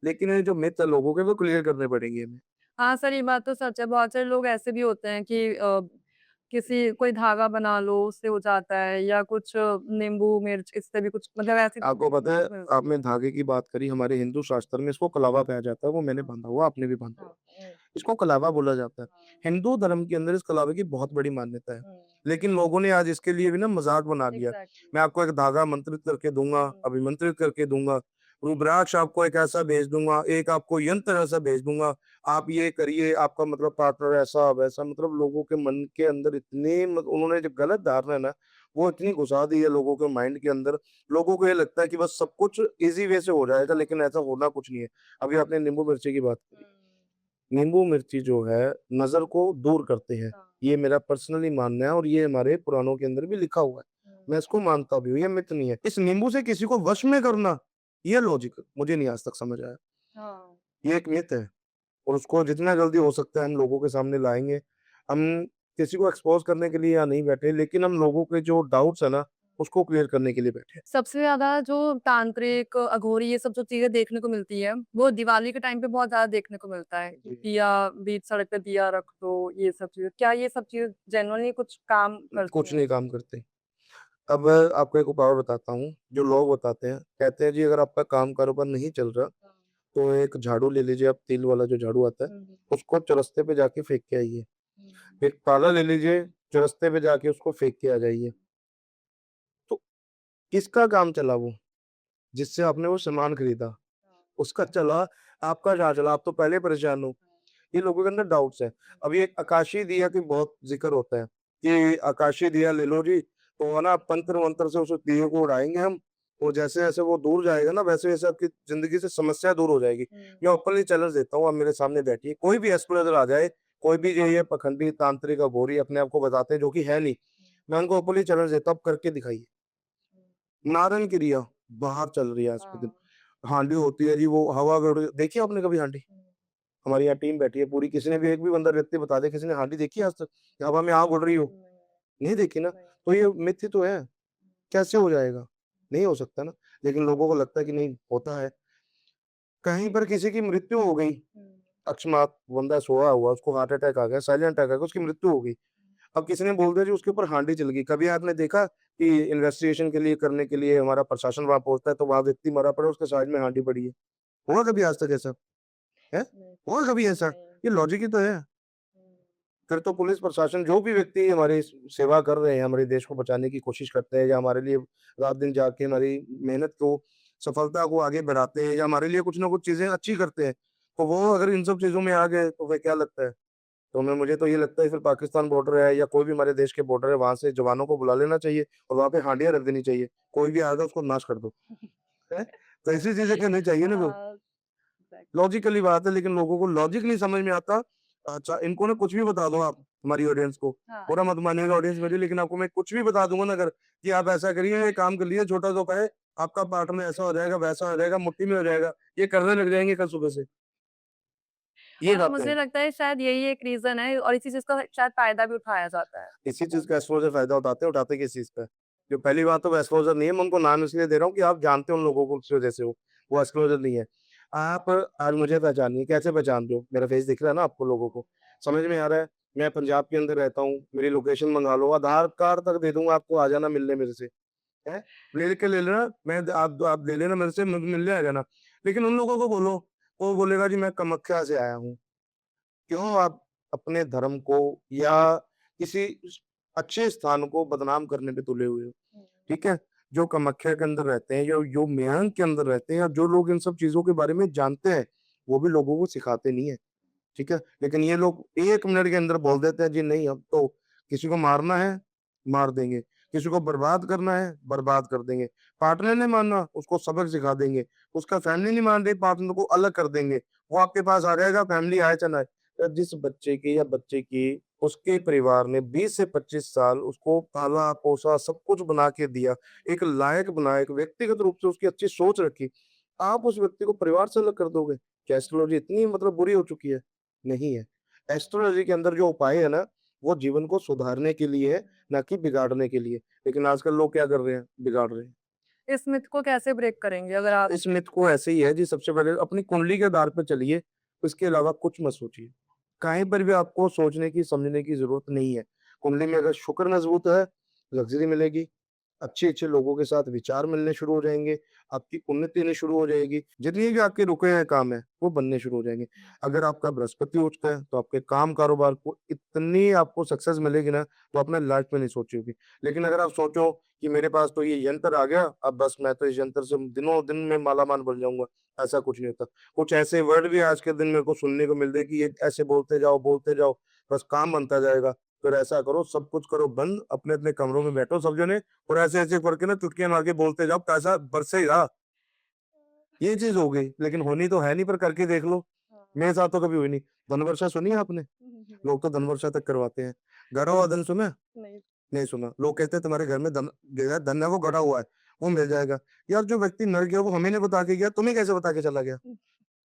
लेकिन ये जो मिथ है लोगों के वो क्लियर करने पड़ेंगे हमें। हाँ सर, ये बात तो सच है। बहुत सारे लोग ऐसे भी होते हैं कि किसी कोई धागा बना लो, उससे हो जाता है या कुछ नींबू, मिर्च इससे भी कुछ मतलब ऐसी आपको पता है, मिलती आपने धागे की बात करी, हमारे हिंदू शास्त्र में इसको कलावा कहा जाता है, वो मैंने बाँधा हुआ, आपने भी बाँधा हुआ। इसको कलावा बोला जाता है। हिंदू धर्म के अंदर इस कलावे की बहुत बड़ी मान्यता है। लेकिन लोगों ने आज इसके लिए भी ना मज़ाक बना लिया। एग्ज़ैक्टली। मैं आपको एक धागा मंत्रित करके दूँगा, अभिमंत्रित करके दूँगा, रुद्राक्ष आपको एक ऐसा भेज दूँगा, एक आपको यंत्र ऐसा भेज दूँगा, आप ये करिए, आपका मतलब पार्टनर ऐसा-वैसा, मतलब लोगों के मन के अंदर इतनी उन्होंने जो गलत धारणा है ना, वो इतनी घुसा दी है लोगों के माइंड के अंदर। लोगों को ये लगता है कि बस सब कुछ ईज़ी वे से हो जाएगा, लेकिन ऐसा होना कुछ नहीं है। अभी आपने नींबू मिर्ची की बात करी। नींबू मिर्ची जो है, नज़र को दूर करते हैं। ये मेरा पर्सनली मानना है और ये हमारे पुराणों के अंदर भी लिखा हुआ है। मैं इसको मानता भी हूँ, ये मिथ नहीं है। इस नींबू से किसी को वश में करना, ये लॉजिक मुझे नहीं आज तक समझ आया। हाँ। ये एक मिथ है और उसको जितना जल्दी हो सकता है हम लोगों के सामने लाएँगे। हम किसी को एक्सपोज़ करने के लिए यहाँ नहीं बैठे, लेकिन हम लोगों के जो डाउट्स हैं ना, उसको क्लियर करने के लिए बैठे हैं। सबसे ज़्यादा जो तांत्रिक, अघोरी ये सब जो चीज़ें देखने को मिलती है, वो दिवाली के टाइम पे बहुत ज़्यादा देखने को मिलता है कि जी। दिया बीच सड़क पे दिया रख दो, ये सब चीज़ें। क्या ये सब चीज़ें जेनुइनली कुछ काम करती कुछ हैं? नहीं काम करते। अब आपको एक उपाय बताता हूँ, जो लोग बताते हैं। कहते हैं जी अगर आपका काम कारोबार नहीं चल रहा, तो एक झाड़ू ले लीजिए आप, तेल वाला जो झाड़ू आता है, उसको चौरस्ते पे जाके फेंक के आइए। एक ताला ले लीजिए, चौरस्ते पे जाके उसको फेंक के आ जाइए। तो किसका काम चला वो? जिससे आपने वो सामान खरीदा, उसका चला, आपका ना चला, आप तो पहले परेशान हो। ये लोगों के अंदर डाउट्स हैं। अभी एक आकाशीय दिया की बहुत ज़िक्र होता है, कि आकाशीय दिया ले लो जी, तो है ना तंत्र-मंत्र से उस दिए को उड़ाएँगे हम, और जैसे-जैसे वो दूर जाएगा ना, वैसे-वैसे आपकी ज़िंदगी से समस्या दूर हो जाएगी। मैं ओपनली चैलेंज देता हूँ, आप मेरे सामने बैठिए, कोई भी एस्ट्रोलॉजर आ जाए, कोई भी जो ये पाखंडी, तांत्रिक, अघोरी अपने आप को बताते हैं, जो कि है नहीं, मैं उनको ओपनली चैलेंज देता हूँ, आप करके दिखाइए। नारन क्रिया, बाहर चल रही है आज के दिन। हाँ। हांडी होती है जी, वो हवा में देखी है आपने कभी हांडी? हमारी यहाँ टीम बैठी है पूरी, किसी ने भी एक भी बंदा व्यक्ति बता दे किसी ने हांडी देखी है आज तक? कि हवा में आग उड़ रही हो? नहीं देखी ना? तो ये मिथ्य तो है, कैसे हो जाएगा? नहीं हो सकता ना, लेकिन लोगों को लगता है कि नहीं होता है। कहीं पर किसी की मृत्यु हो गई, अकस्मात बंदा सोया हुआ, उसको हार्ट अटैक आ गया, साइलेंट अटैक आ गया, उसकी मृत्यु हो गई। अब किसी ने बोल दिया जी उसके ऊपर हांडी चल गई। कभी आपने देखा कि इन्वेस्टिगेशन के लिए करने के लिए हमारा प्रशासन वहाँ पहुँचता है, तो वहाँ व्यक्ति मरा पड़ा है, उसके साइड में हांडी पड़ी है? हुआ कभी आज तक ऐसा? हैं? हुआ कभी ऐसा? ये लॉजिक ही तो है। फिर तो पुलिस प्रशासन जो भी व्यक्ति हमारी सेवा कर रहे हैं, हमारे देश को बचाने की कोशिश करते हैं या हमारे लिए रात-दिन जाग के हमारी मेहनत को, सफलता को आगे बढ़ाते हैं या हमारे लिए कुछ ना कुछ चीज़ें अच्छी करते हैं, तो वो अगर इन सब चीज़ों में आ गए, तो फिर क्या लगता है? तो मैं मुझे तो ये लगता है फिर पाकिस्तान बॉर्डर है या कोई भी हमारे देश के बॉर्डर है, वहाँ से जवानों को बुला लेना चाहिए और वहाँ पे हांडियाँ रख देनी चाहिए। कोई भी आएगा उसको नाश कर दो। हैं? तो ऐसी चीज़ें करनी चाहिए ना फिर। हाँ, एग्ज़ैक्टली। लॉजिकली बात है, लेकिन लोगों को लॉजिक नहीं समझ में आता। अच्छा, इनको ना कुछ भी बता दो आप हमारी ऑडियंस को, हाँ, बुरा मत मानिएगा ऑडियंस मेरी, लेकिन आपको मैं कुछ भी बता दूँगा ना अगर कि आप ऐसा करिए, ये काम कर लीजिए, छोटा सा उपाय है, आपका पार्टनर ऐसा हो जाएगा, वैसा हो जाएगा, मुट्ठी में हो जाएगा। ये करने लग जाएँगे कल सुबह से। ये और बातें मुझे हैं। लगता है शायद यही एक रीज़न है और इसी चीज़ का शायद फ़ायदा भी उठाया जाता है। इसी चीज़ का एस्ट्रोलॉजर फ़ायदा उठाते हैं, उठाते किस चीज़ का है? जो पहली बात तो वो एस्ट्रोलॉजर नहीं है, मैं उनको नाम इसलिए दे रहा हूँ कि आप जानते हो उन लोगों को उस वजह से वो एस्ट्रोलॉजर नहीं है। आप आज मुझे पहचानिए, कैसे पहचानते हो? मेरा फेस दिख रहा है ना आपको लोगों को, समझ में आ रहा है? मैं पंजाब के अंदर रहता हूँ, मेरी लोकेशन मंगा लो, आधार कार्ड तक दे दूँगा आपको, आ जाना मिलने मेरे से, हैं? लेके ले लेना, मैं आप ले लेना मेरे से, मिलने आ जाना। लेकिन उन लोगों को बोलो, वो बोलेगा जी मैं कामाख्या से आया हूँ। क्यों आप अपने धर्म को या किसी अच्छे स्थान को बदनाम करने पे तुले हुए हो, ठीक है? जो कामाख्या के अंदर रहते हैं, जो मेहंग के अंदर रहते हैं या जो लोग इन सब चीज़ों के बारे में जानते हैं, वो भी लोगों को सिखाते नहीं है, ठीक है? लेकिन ये लोग 1 मिनट के अंदर बोल देते हैं, जी नहीं अब तो किसी को मारना है, मार देंगे, किसी को बर्बाद करना है, बर्बाद कर देंगे, पार्टनर नहीं मानना, उसको सबक सिखा देंगे, उसका फैमिली नहीं मान रही, पार्टनर को अलग कर देंगे, वो आपके पास आ जाएगा, फैमिली आए चाहे ना आए। जिस बच्चे की या बच्चे की उसके परिवार ने 20 से 25 साल उसको पाला-पोसा, सब कुछ बना के दिया, एक लायक बनाया, एक व्यक्तिगत रूप से उसकी अच्छी सोच रखी, आप उस व्यक्ति को परिवार से अलग कर दोगे? क्या एस्ट्रोलॉजी इतनी मतलब बुरी हो चुकी है? नहीं है। एस्ट्रोलॉजी के अंदर जो उपाय है ना, वो जीवन को सुधारने के लिए है, ना कि बिगाड़ने के लिए। लेकिन आजकल लोग क्या कर रहे हैं? बिगाड़ रहे हैं। इस मिथ को कैसे ब्रेक करेंगे अगर आप इस मिथ को ऐसे ही है जी, सबसे पहले अपनी कुंडली के आधार पे चलिए, उसके अलावा कुछ मत सोचिए। कहीं पर भी आपको सोचने की, समझने की ज़रूरत नहीं है। कुंडली में अगर शुक्र मज़बूत है, लग्ज़री मिलेगी, अच्छे-अच्छे लोगों के साथ विचार मिलने शुरू हो जाएँगे, आपकी उन्नति होनी शुरू हो जाएगी, जितने भी आपके रुके हैं काम हैं, वो बनने शुरू हो जाएँगे। अगर आपका बृहस्पति उच्च है, तो आपके काम-कारोबार को इतनी आपको सक्सेस मिलेगी ना, तो आपने लाइफ़ में नहीं सोची होगी। लेकिन अगर आप सोचो कि मेरे पास तो ये यंत्र आ गया, अब बस मैं तो इस यंत्र से दिनों-दिन में माला-माल बन जाऊँगा, ऐसा कुछ नहीं होता। कुछ ऐसे वर्ड भी आज के दिन मेरे को सुनने को मिल रहे हैं कि ये ऐसे बोलते जाओ, बस काम बनता जाएगा। फिर ऐसा करो, सब कुछ करो बंद, अपने-अपने कमरों में बैठो सब जने और ऐसे-ऐसे करके ना चुटकियाँ मार के बोलते जाओ, पैसा बरसेगा। ये चीज़ हो गई, लेकिन होनी तो है नहीं पर करके देख लो। मेरे साथ तो कभी हुई नहीं। धन वर्षा सुनी है आपने? लोग तो धन वर्षा तक करवाते हैं। गड़ा हुआ धन सुना है? नहीं नहीं सुना। लोग कहते हैं तुम्हारे घर में धन गया धन है वो गड़ा हुआ है, वो मिल जाएगा। यार जो व्यक्ति मर गया वो हमें नहीं बता के गया, तुम्हें कैसे बता के चला गया?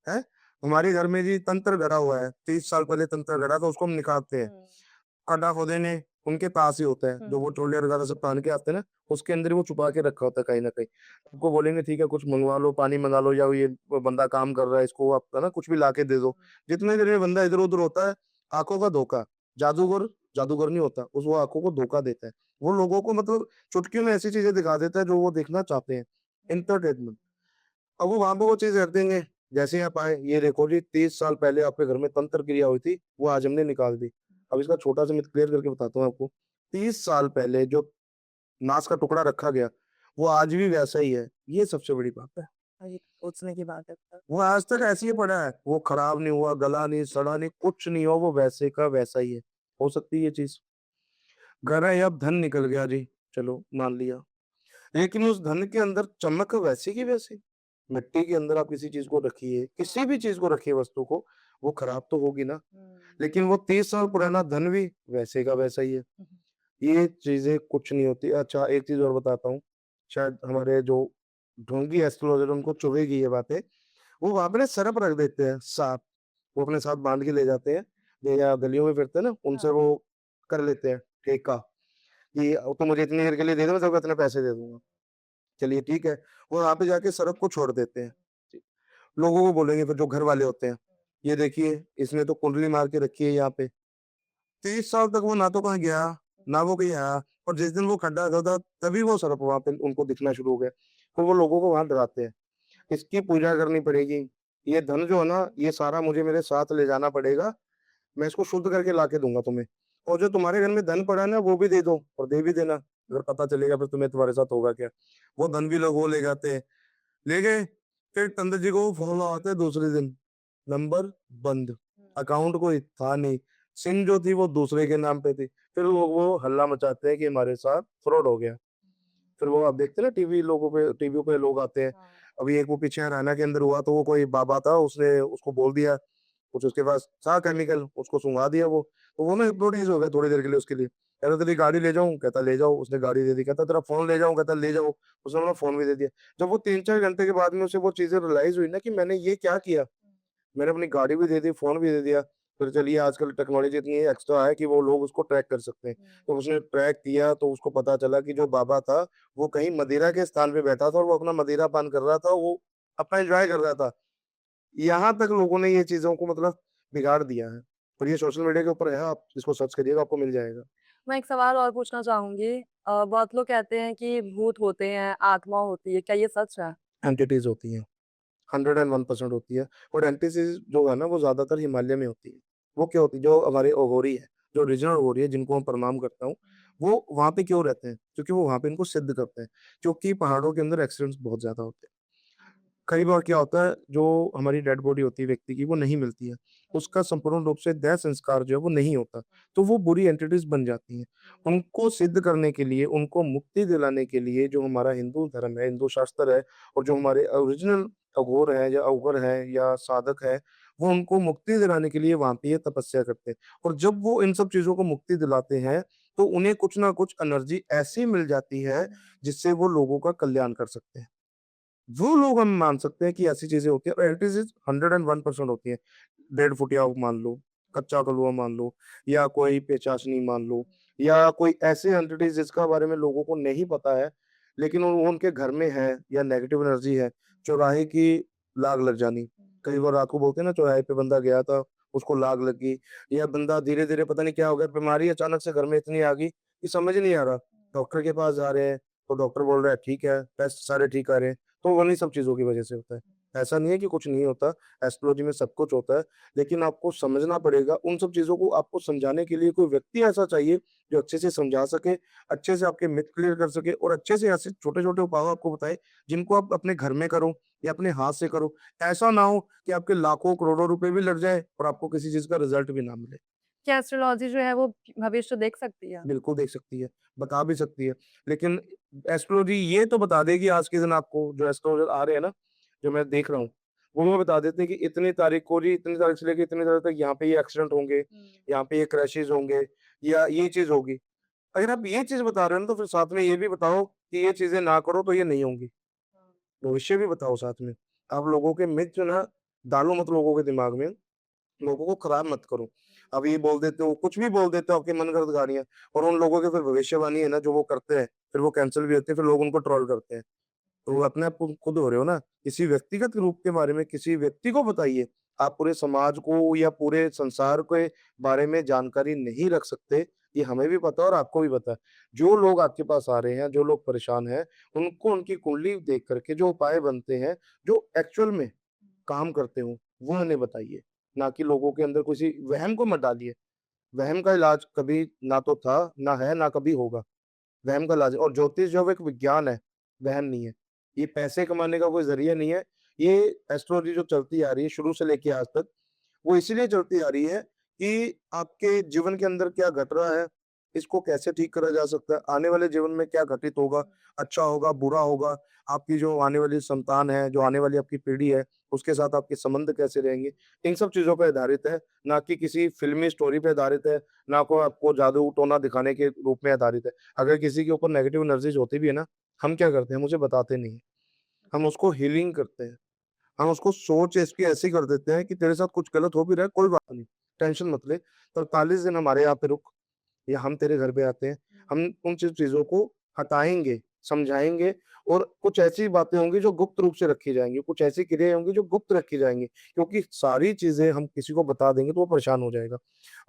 हैं? हमारे घर में जी तंत्र गड़ा हुआ है, 30 साल पहले तंत्र गड़ा था उसको हम निकालते हैं। खड्डा खोदेंगे, उनके पास ही होता है, जो वो ट्रोलियर वगैरह सब पहन के आते हैं ना, उसके अंदर ही वो छुपा के रखा होता है कहीं न कहीं। आपको बोलेंगे ठीक है कुछ मँगवा लो, पानी मँगा लो या ये बंदा काम कर रहा है इसको आप है ना कुछ भी लाके दे दो। जितनी देर में बंदा इधर-उधर होता है, आँखों का धोखा, जादूगर जादूगर नहीं होता, उस वो आँखों को धोखा देता है। वो लोगों को मतलब चुटकियों में ऐसी चीज़ें दिखा देता है जो वो देखना चाहते हैं, एंटरटेनमेंट। अब वो वहाँ पे वो चीज़ रख देंगे, जैसे ही आप आए, ये देखो जी 30 साल पहले आपके घर में तंत्र क्रिया हुई थी, वो आज हमने निकाल दी। अब इसका छोटा-सा मिथ क्लियर करके बताता हूँ आपको। 30 साल पहले जो नाश का टुकड़ा रखा गया, वो आज भी वैसा ही है, ये सबसे बड़ी बात है। हाँ, ये सोचने की बात है। वो आज तक ऐसे ही पड़ा है, वो खराब नहीं हुआ, गला नहीं, सड़ा नहीं, कुछ नहीं हुआ, वो वैसे का वैसा ही है। हो सकती है ये चीज़। घर है अब धन निकल गया जी, चलो मान लिया। लेकिन उस धन के अंदर चमक वैसी की वैसी। मिट्टी के अंदर आप किसी चीज़ को रखिए, किसी भी चीज़ को रखिए वस्तु को, वो खराब तो होगी ना। लेकिन वो 30 साल पुराना धन भी वैसे का वैसा ही है। ये चीज़ें कुछ नहीं होती। अच्छा एक चीज़ और बताता हूँ, शायद हमारे जो ढोंगी एस्ट्रोलॉजर उनको चुभेगी ये बातें, वो वहाँ पे ना सरप रख देते हैं, साँप। वो अपने साथ बाँध के ले जाते हैं, ये या गलियों में फिरते हैं ना, उनसे हाँ। वो कर लेते हैं ठेका कि तुम मुझे इतनी देर के लिए दे दो, मैं तुमको इतने पैसे दे दूँगा। चलिए ठीक है, वो वहाँ पे जाके सरप को छोड़ देते हैं। लोगों को बोलेंगे फिर जो घर वाले होते हैं, ये देखिए इसने तो कुंडली मार के रखी है यहाँ पे। 30 साल तक वो ना तो कहीं गया, ना वो कहीं आया और जिस दिन वो खड्डा था तभी वो सर्प वहाँ पे उनको दिखना शुरू हो गया। तो वो लोगों को वहाँ डराते हैं। इसकी पूजा करनी पड़ेगी। ये धन जो है ना, ये सारा मुझे मेरे साथ ले जाना पड़ेगा। मैं इसको शुद्ध करके लाके दूँगा तुम्हें। और जो तुम्हारे घर में धन पड़ा है ना, वो भी दे दो और दे भी देना। अगर पता चलेगा फिर तुम्हें तुम्हारे साथ होगा क्या? वो धन भी लोग वो ले जाते हैं। ले गए, फिर पंडित जी को फ़ोन लगाते हैं दूसरे दिन, नंबर बंद, अकाउंट कोई था नहीं, सिम जो थी वो दूसरे के नाम पे थी। फिर वो हल्ला मचाते हैं कि हमारे साथ फ्रॉड हो गया। फिर वो आप देखते हैं ना टीवी लोगों पे टीवी पे लोग आते हैं। हाँ। अभी एक वो पीछे हरियाणा के अंदर हुआ तो वो कोई बाबा था उसने उसको बोल दिया, कुछ उसके पास था केमिकल उसको सुंघा दिया वो। तो वो ना हिप्नोटाइज़ हो गया थोड़ी देर के लिए उसके लिए। कह रहा तेरी गाड़ी ले जाऊँ? कहता ले जाओ। उसने गाड़ी दे दी। कहता तेरा फ़ोन ले जाऊँ? कहता ले जाओ। उसने बोला फ़ोन भी दे दिया। जब वो 3-4 घंटे के बाद में उसे वो चीज़ें रियलाइज़ हुई ना कि मैंने ये क्या किया? मैंने अपनी गाड़ी भी दे दी, फ़ोन भी दे दिया। फिर चलिए आजकल टेक्नोलॉजी इतनी एक्स्ट्रा है कि वो लोग उसको ट्रैक कर सकते हैं। तो उसने ट्रैक किया तो उसको पता चला कि जो बाबा था, वो कहीं मदिरा के स्थान पे बैठा था और वो अपना मदिरा पान कर रहा था, वो अपना एन्जॉय कर रहा था। यहाँ तक लोगों ने ये चीज़ों को मतलब बिगाड़ दिया है। और ये सोशल मीडिया के ऊपर है, आप इसको सर्च करिएगा आपको मिल जाएगा। मैं एक सवाल और पूछना चाहूँगी। बहुत लोग कहते हैं कि भूत होते हैं, आत्मा होती है, क्या ये सच है? एंटिटीज़ होती हैं, 101% होती है और एंटिसीज़ जो है ना, वो ज़्यादातर हिमालय में होती है। वो क्या होती है, जो हमारे अघोरी है, जो ओरिजिनल अघोरी है, जिनको मैं प्रणाम करता हूँ, वो वहाँ पे क्यों रहते हैं? क्योंकि वो वहाँ पे इनको सिद्ध करते हैं। क्योंकि पहाड़ों के अंदर एक्सीडेंट्स बहुत ज़्यादा होते हैं। कई बार क्या होता है, जो हमारी डेड बॉडी होती है व्यक्ति की, वो नहीं मिलती है। उसका संपूर्ण रूप से देह संस्कार जो है, वो नहीं होता। तो वो बुरी एंटिटीज़ बन जाती हैं। उनको सिद्ध करने के लिए, उनको मुक्ति दिलाने के लिए, जो हमारा हिंदू धर्म है, हिंदू शास्त्र है और जो हमारे ओरिजिनल अघोर हैं या अवगर हैं या साधक हैं, वो उनको मुक्ति दिलाने के लिए वहाँ पे ये तपस्या करते हैं। और जब वो इन सब चीज़ों को मुक्ति दिलाते हैं, तो उन्हें कुछ ना कुछ एनर्जी ऐसी मिल जाती है, जिससे वो लोगों का कल्याण कर सकते हैं। वो लोग हम मान सकते हैं कि ऐसी चीज़ें होती हैं और एल्टिज़ 101% होती हैं। डेढ़ फुटिया मान लो, कच्चा कलुआ मान लो या कोई पेचाशनी मान लो या कोई ऐसी एंटिटी जिसका बारे में लोगों को नहीं पता है, लेकिन वो उनके घर में है या नेगेटिव एनर्जी है, चौराहे की लाग लग जानी। कई बार रात को बोलते हैं ना चौराहे पे बंदा गया था, उसको लाग लगी या बंदा धीरे-धीरे पता नहीं क्या हो गया, बीमारी अचानक से घर में इतनी आ गई कि समझ नहीं आ रहा। डॉक्टर के पास जा रहे हैं, तो डॉक्टर बोल रहा है ठीक है, टेस्ट सारे ठीक आ रहे हैं। तो उन्हीं सब चीज़ों की वजह से होता है। ऐसा नहीं है कि कुछ नहीं होता, एस्ट्रोलॉजी में सब कुछ होता है, लेकिन आपको समझना पड़ेगा, उन सब चीज़ों को आपको समझाने के लिए कोई व्यक्ति ऐसा चाहिए, जो अच्छे से समझा सके, अच्छे से आपके मिथ क्लियर कर सके और अच्छे से ऐसे छोटे-छोटे उपाय आपको बताए, जिनको आप अपने घर में करो या अपने हाथ से करो। ऐसा ना हो कि आपके लाखों, करोड़ों रुपए भी लग जाए और आपको किसी चीज़ का रिज़ल्ट भी ना मिले। क्या एस्ट्रोलॉजी जो है वो भविष्य देख सकती है? बिल्कुल देख सकती है, बता भी सकती है। लेकिन एस्ट्रोलॉजी ये तो बता देगी आज के दिन आपको जो एस्ट्रोलॉजर आ रहे हैं ना, जो मैं देख रहा हूँ, वो हमें बता देते हैं कि इतनी तारीख को जी इतनी तारीख से लेके इतनी तारीख तक यहाँ पे ये एक्सीडेंट होंगे, यहाँ पे ये क्रैशेज़ होंगे या ये चीज़ होगी। अगर आप ये चीज़ बता रहे हो ना तो फिर साथ में ये भी बताओ कि ये चीज़ें ना करो तो ये नहीं होंगी। भविष्य भी बताओ साथ में। आप लोगों के मिथ जो ना डालो मत लोगों के दिमाग में। लोगों को खराब मत करो। अब ये बोल देते हो, कुछ भी बोल देते हो आपकी मनगढ़ंत गालियाँ और उन लोगों की फिर भविष्यवाणी है ना जो वो करते हैं, फिर वो कैंसल भी होती है, फिर लोग उनको ट्रोल करते हैं। तो वो अपने आप को खुद हो रहे हो ना। किसी व्यक्तिगत रूप के बारे में किसी व्यक्ति को बताइए। आप पूरे समाज को या पूरे संसार के बारे में जानकारी नहीं रख सकते, ये हमें भी पता है और आपको भी पता है। जो लोग आपके पास आ रहे हैं, जो लोग परेशान हैं, उनको उनकी कुंडली देख कर के जो उपाय बनते हैं, जो एक्चुअल में काम करते हो, वो उन्हें बताइए, ना कि लोगों के अंदर किसी वहम को मत डालिए। वहम का इलाज कभी ना तो था, ना है, ना कभी होगा। वहम का इलाज है और ज्योतिष जो है वो एक विज्ञान है, वहम नहीं है। ये पैसे कमाने का कोई ज़रिया नहीं है। ये एस्ट्रोलॉजी जो चलती आ रही है शुरू से लेके आज तक, वो इसीलिए चलती आ रही है कि आपके जीवन के अंदर क्या घट रहा है, इसको कैसे ठीक करा जा सकता है, आने वाले जीवन में क्या घटित होगा, अच्छा होगा, बुरा होगा, आपकी जो आने वाली संतान है, जो आने वाली आपकी पीढ़ी है, उसके साथ आपके संबंध कैसे रहेंगे, इन सब चीज़ों पे आधारित है, ना कि किसी फ़िल्मी स्टोरी पे आधारित है, ना को आपको जादू-टोना दिखाने के रूप में आधारित है। अगर किसी के ऊपर नेगेटिव एनर्जीज़ होती भी है ना, हम क्या करते हैं, मुझे बताते नहीं हैं। हम उसको हीलिंग करते हैं। हम उसको सोच इसकी ऐसी कर देते हैं कि तेरे साथ कुछ गलत हो भी रहा है, कोई बात नहीं, टेंशन मत ले, 43 दिन हमारे यहाँ पे रुक, या हम तेरे घर पे आते हैं। हम उन चीज़ों को हटाएँगे, समझाएँगे, और कुछ ऐसी बातें होंगी जो गुप्त रूप से रखी जाएँगी, कुछ ऐसी क्रियाएँ होंगी जो गुप्त रखी जाएँगी, क्योंकि सारी चीज़ें हम किसी को बता देंगे तो वो परेशान हो जाएगा।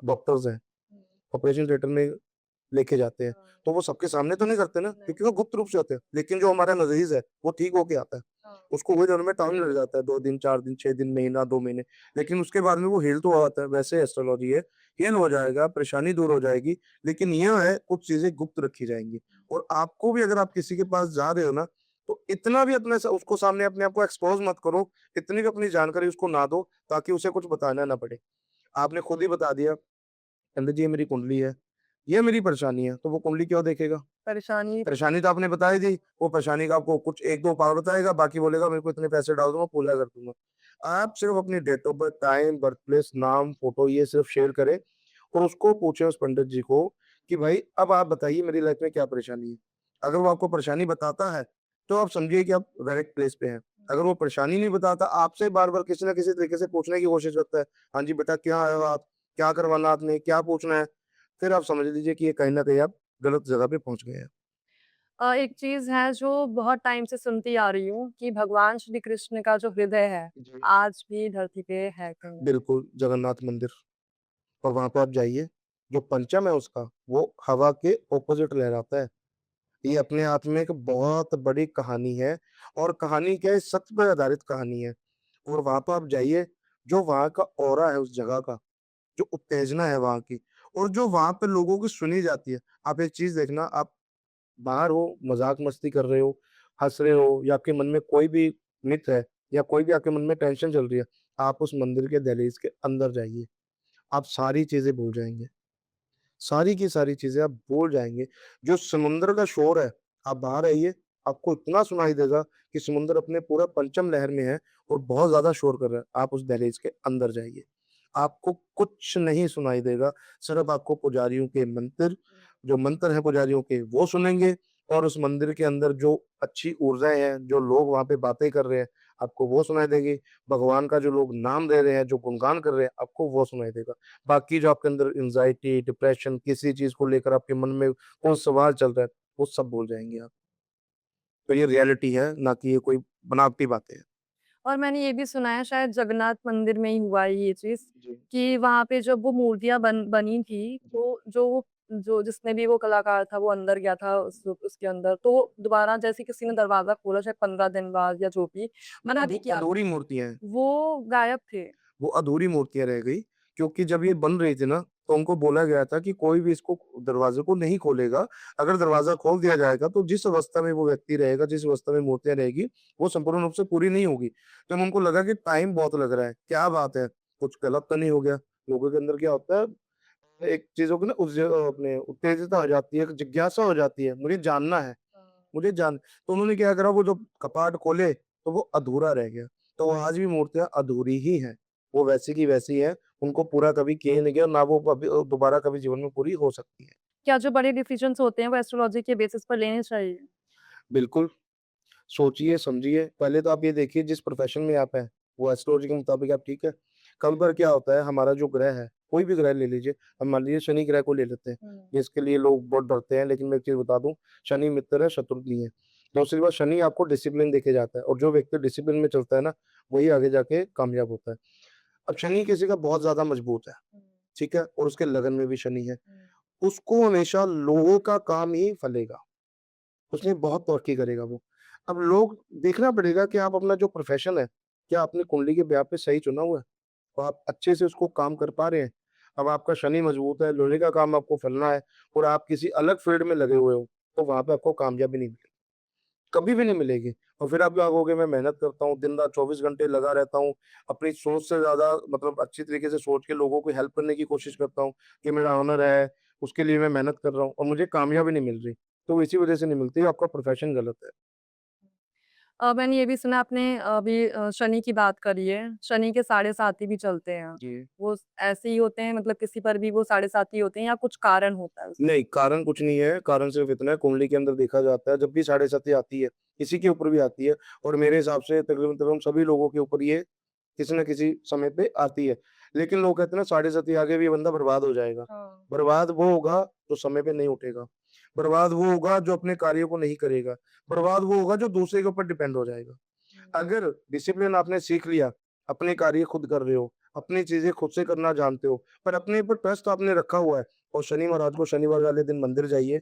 डॉक्टर्स हैं, ऑपरेशन थिएटर में लेके जाते हैं, तो वो सबके सामने तो नहीं करते ना, क्योंकि वो गुप्त रूप से होते हैं। लेकिन जो हमारा मरीज़ है, वो ठीक होके आता है। उसको हुए होने में टाइम लग जाता है, 2 दिन, 4 दिन, 6 दिन, महीना, 2 महीने, लेकिन उसके बाद में वो हील तो हो आता है। वैसे एस्ट्रोलॉजी है, हील हो जाएगा, परेशानी दूर हो जाएगी, लेकिन ये है कुछ चीज़ें गुप्त रखी जाएँगी। और आपको भी, अगर आप किसी के पास जा रहे हो ना, तो इतना भी अपने स उसको सामने अपने आप को एक्सपोज़ मत करो, इतनी भी अपनी जानकारी उसको ना दो, ताकि उसे कुछ बताना ना पड़े। आपने खुद ही बता दिया, "पंडित जी, ये मेरी कुंडली है, ये मेरी परेशानी है", तो वो कुंडली क्यों देखेगा? परेशानी परेशानी तो आपने बता ही दी, वो परेशानी का आपको कुछ 1-2 पावर बताएगा, बाकी बोलेगा मेरे को इतने पैसे डाल दूँगा, पूरा कर दूँगा। आप सिर्फ़ अपनी date of birth, time, birth place, नाम, फ़ोटो ये सिर्फ़ शेयर करें, और उसको पूछें, उस पंडित जी को, कि भाई अब आप बताइए मेरी लाइफ़ में क्या परेशानी है? अगर वो आपको परेशानी बताता है, तो आप समझिए कि आप करेक्ट प्लेस पे हैं। अगर वो परेशानी नहीं बताता, आपसे बार-बार किसी न किसी तरीके से पूछने की कोशिश करता है, "हाँ जी बेटा, क्या आए हो आप? क्या करवाना आपने? क्या पूछना है?" फिर आप समझ लीजिए कि ये कहीं न कहीं आप गलत जगह पे पहुँच गए हैं। एक चीज़ है जो बहुत टाइम से सुनती आ रही हूँ कि भगवान श्री कृष्ण का जो हृदय है, जी। आज भी धरती पे है कहीं। बिल्कुल, जगन्नाथ मंदिर, और वहाँ पे आप जाइए, जो पंचम है उसका, वो हवा के ऑपोज़िट लहराता है। ये अपने आप में एक बहुत बड़ी कहानी है, और कहानी क्या है, सत्य पे आधारित कहानी है। और वहाँ पे आप जाइए, जो वहाँ का ऑरा है उस जगह का, जो उत्तेजना है वहाँ की, और जो वहाँ पे लोगों की सुनी जाती है। आप एक चीज़ देखना, आप बाहर हो, मज़ाक-मस्ती कर रहे हो, हँस रहे हो, या आपके मन में कोई भी मिथ है, या कोई भी आपके मन में टेंशन चल रही है, आप उस मंदिर के दहलीज के अंदर जाइए, आप सारी चीज़ें भूल जाएँगे। सारी की सारी चीज़ें आप भूल जाएँगे। जो समुद्र का शोर है, आप बाहर आइए, आपको इतना सुनाई देगा कि समुद्र अपने पूरा पंचम लहर में है, और बहुत ज़्यादा शोर कर रहा है। आप उस दहलीज के अंदर जाइए, आपको कुछ नहीं सुनाई देगा, सिर्फ़ आपको पुजारियों के मंत्र, जो मंत्र हैं पुजारियों के, वो सुनेंगे, और उस मंदिर के अंदर जो अच्छी ऊर्जाएँ हैं, जो लोग वहाँ पे बातें कर रहे हैं, आपको वो सुनाई देगी। भगवान का जो लोग नाम ले रहे हैं, जो गुणगान कर रहे हैं, आपको वो सुनाई देगा। बाकी जो आपके अंदर एंग्ज़ायटी, डिप्रेशन, किसी चीज़ को लेकर आपके मन में कौन सवाल चल रहा है, वो सब भूल जाएँगे आप। तो ये रियलिटी है, ना कि ये कोई बनावटी बातें हैं। और मैंने ये भी सुना है शायद जगन्नाथ मंदिर में ही हुआ है ये चीज़, जी, कि वहाँ पे जब वो मूर्तियाँ बनी थी, जी। तो जो जो जिसने भी वो कलाकार था वो अंदर गया था उसके अंदर, तो दोबारा जैसे किसी ने दरवाज़ा खोला शायद 15 दिन बाद या जो भी, मैंने अभी किया था, अधूरी मूर्तियाँ हैं। वो गायब थे। वो अधूरी मूर्तियाँ रह गई, क्योंकि जब ये बन रही थी ना, तो उनको बोला गया था कि कोई भी इसको दरवाज़े को नहीं खोलेगा। अगर दरवाज़ा खोल दिया जाएगा, तो जिस अवस्था में वो व्यक्ति रहेगा, जिस अवस्था में मूर्तियाँ रहेगी, वो संपूर्ण रूप से पूरी नहीं होगी। तब उनको लगा कि टाइम बहुत लग रहा है, क्या बात है, कुछ गलत तो नहीं हो गया? लोगों के अंदर क्या होता है, एक चीज़ों को ना अपने उत्तेजता हो जाती है, एक जिज्ञासा हो जाती है, मुझे जानना है। मुझे जान तो उन्होंने क्या करा, वो जो कपाट खोले, तो वो अधूरा रह गया। तो आज भी मूर्तियाँ अधूरी ही हैं। वो वैसी की वैसी हैं, उनको पूरा कभी किया नहीं गया, ना वो कभी दोबारा कभी जीवन में पूरी हो सकती हैं। क्या जो बड़े डिसीज़न्स होते हैं वो एस्ट्रोलॉजी के बेसिस पर लेने चाहिए? बिल्कुल, सोचिए, समझिए, पहले तो आप ये देखिए जिस प्रोफ़ेशन में आप हैं, वो एस्ट्रोलॉजी के मुताबिक आप ठीक है। कभी बार क्या होता है, हमारा जो ग्रह है, कोई भी ग्रह ले लीजिए, हम मान लीजिए शनि ग्रह को ले लेते हैं, हुँ। जिसके लिए लोग बहुत डरते हैं, लेकिन मैं एक चीज़ बता दूँ, शनि मित्र है, शत्रु नहीं है। दूसरी बात, शनि आपको डिसिप्लिन देके जाता है, और जो व्यक्ति डिसिप्लिन में चलता है ना, वही आगे जाके कामयाब होता है। अब शनि किसी का बहुत ज़्यादा मजबूत है, हुँ, ठीक है? और उसके लगन में भी शनि है, हुँ। उसको हमेशा लोगों का काम ही फलेगा, उसमें बहुत तरक्की करेगा वो। अब लोग देखना पड़ेगा कि आप अपना जो प्रोफ़ेशन है, क्या आपने कुंडली के ब्याह पे सही चुना हुआ है? तो आप अच्छे से उसको काम कर पा रहे हैं? अब आपका शनि मजबूत है, लोहे का काम आपको फलना है, और आप किसी अलग फ़ील्ड में लगे हुए हो, तो वहाँ पे आपको कामयाबी नहीं मिलेगी, कभी भी नहीं मिलेगी। और फिर आप क्या कहोगे, मैं मेहनत करता हूँ, दिन-रात 24 घंटे लगा रहता हूँ, अपनी सोच से ज़्यादा मतलब अच्छी तरीके से सोच के लोगों को हेल्प करने की कोशिश करता हूँ, कि मेरा हुनर है, उसके लिए मैं मेहनत कर रहा हूँ, और मुझे कामयाबी नहीं मिल रही। तो इसी वजह से नहीं मिलती, आपका प्रोफ़ेशन गलत है। मैंने ये भी सुना आपने अभी शनि की बात करी है, शनि के साढ़े साथी भी चलते हैं। जी। वो ऐसे ही होते हैं मतलब किसी पर भी वो साढ़े साथी होते हैं या कुछ कारण होता है उसका? नहीं, कारण कुछ नहीं है, कारण सिर्फ़ इतना है कुंडली के अंदर देखा जाता है जब भी साढ़े साती आती है, किसी के ऊपर भी आती है और मेरे हिसाब से तकरीबन-तकरीबन सभी लोगों के ऊपर ये किसी न किसी समय पे आती है। लेकिन लोग कहते हैं ना साढ़े साती आ गए भी ये बंदा बर्बाद हो जाएगा। हाँ। बर्बाद वो होगा जो समय पे नहीं उठेगा, बर्बाद वो होगा जो अपने कार्यों को नहीं करेगा, बर्बाद वो होगा जो दूसरे के ऊपर डिपेंड हो जाएगा। अगर डिसिप्लिन आपने सीख लिया, अपने कार्य खुद कर रहे हो, अपनी चीज़ें खुद से करना जानते हो, पर अपने ऊपर ट्रस्ट आपने रखा हुआ है और शनि महाराज को शनिवार वाले दिन मंदिर जाइए,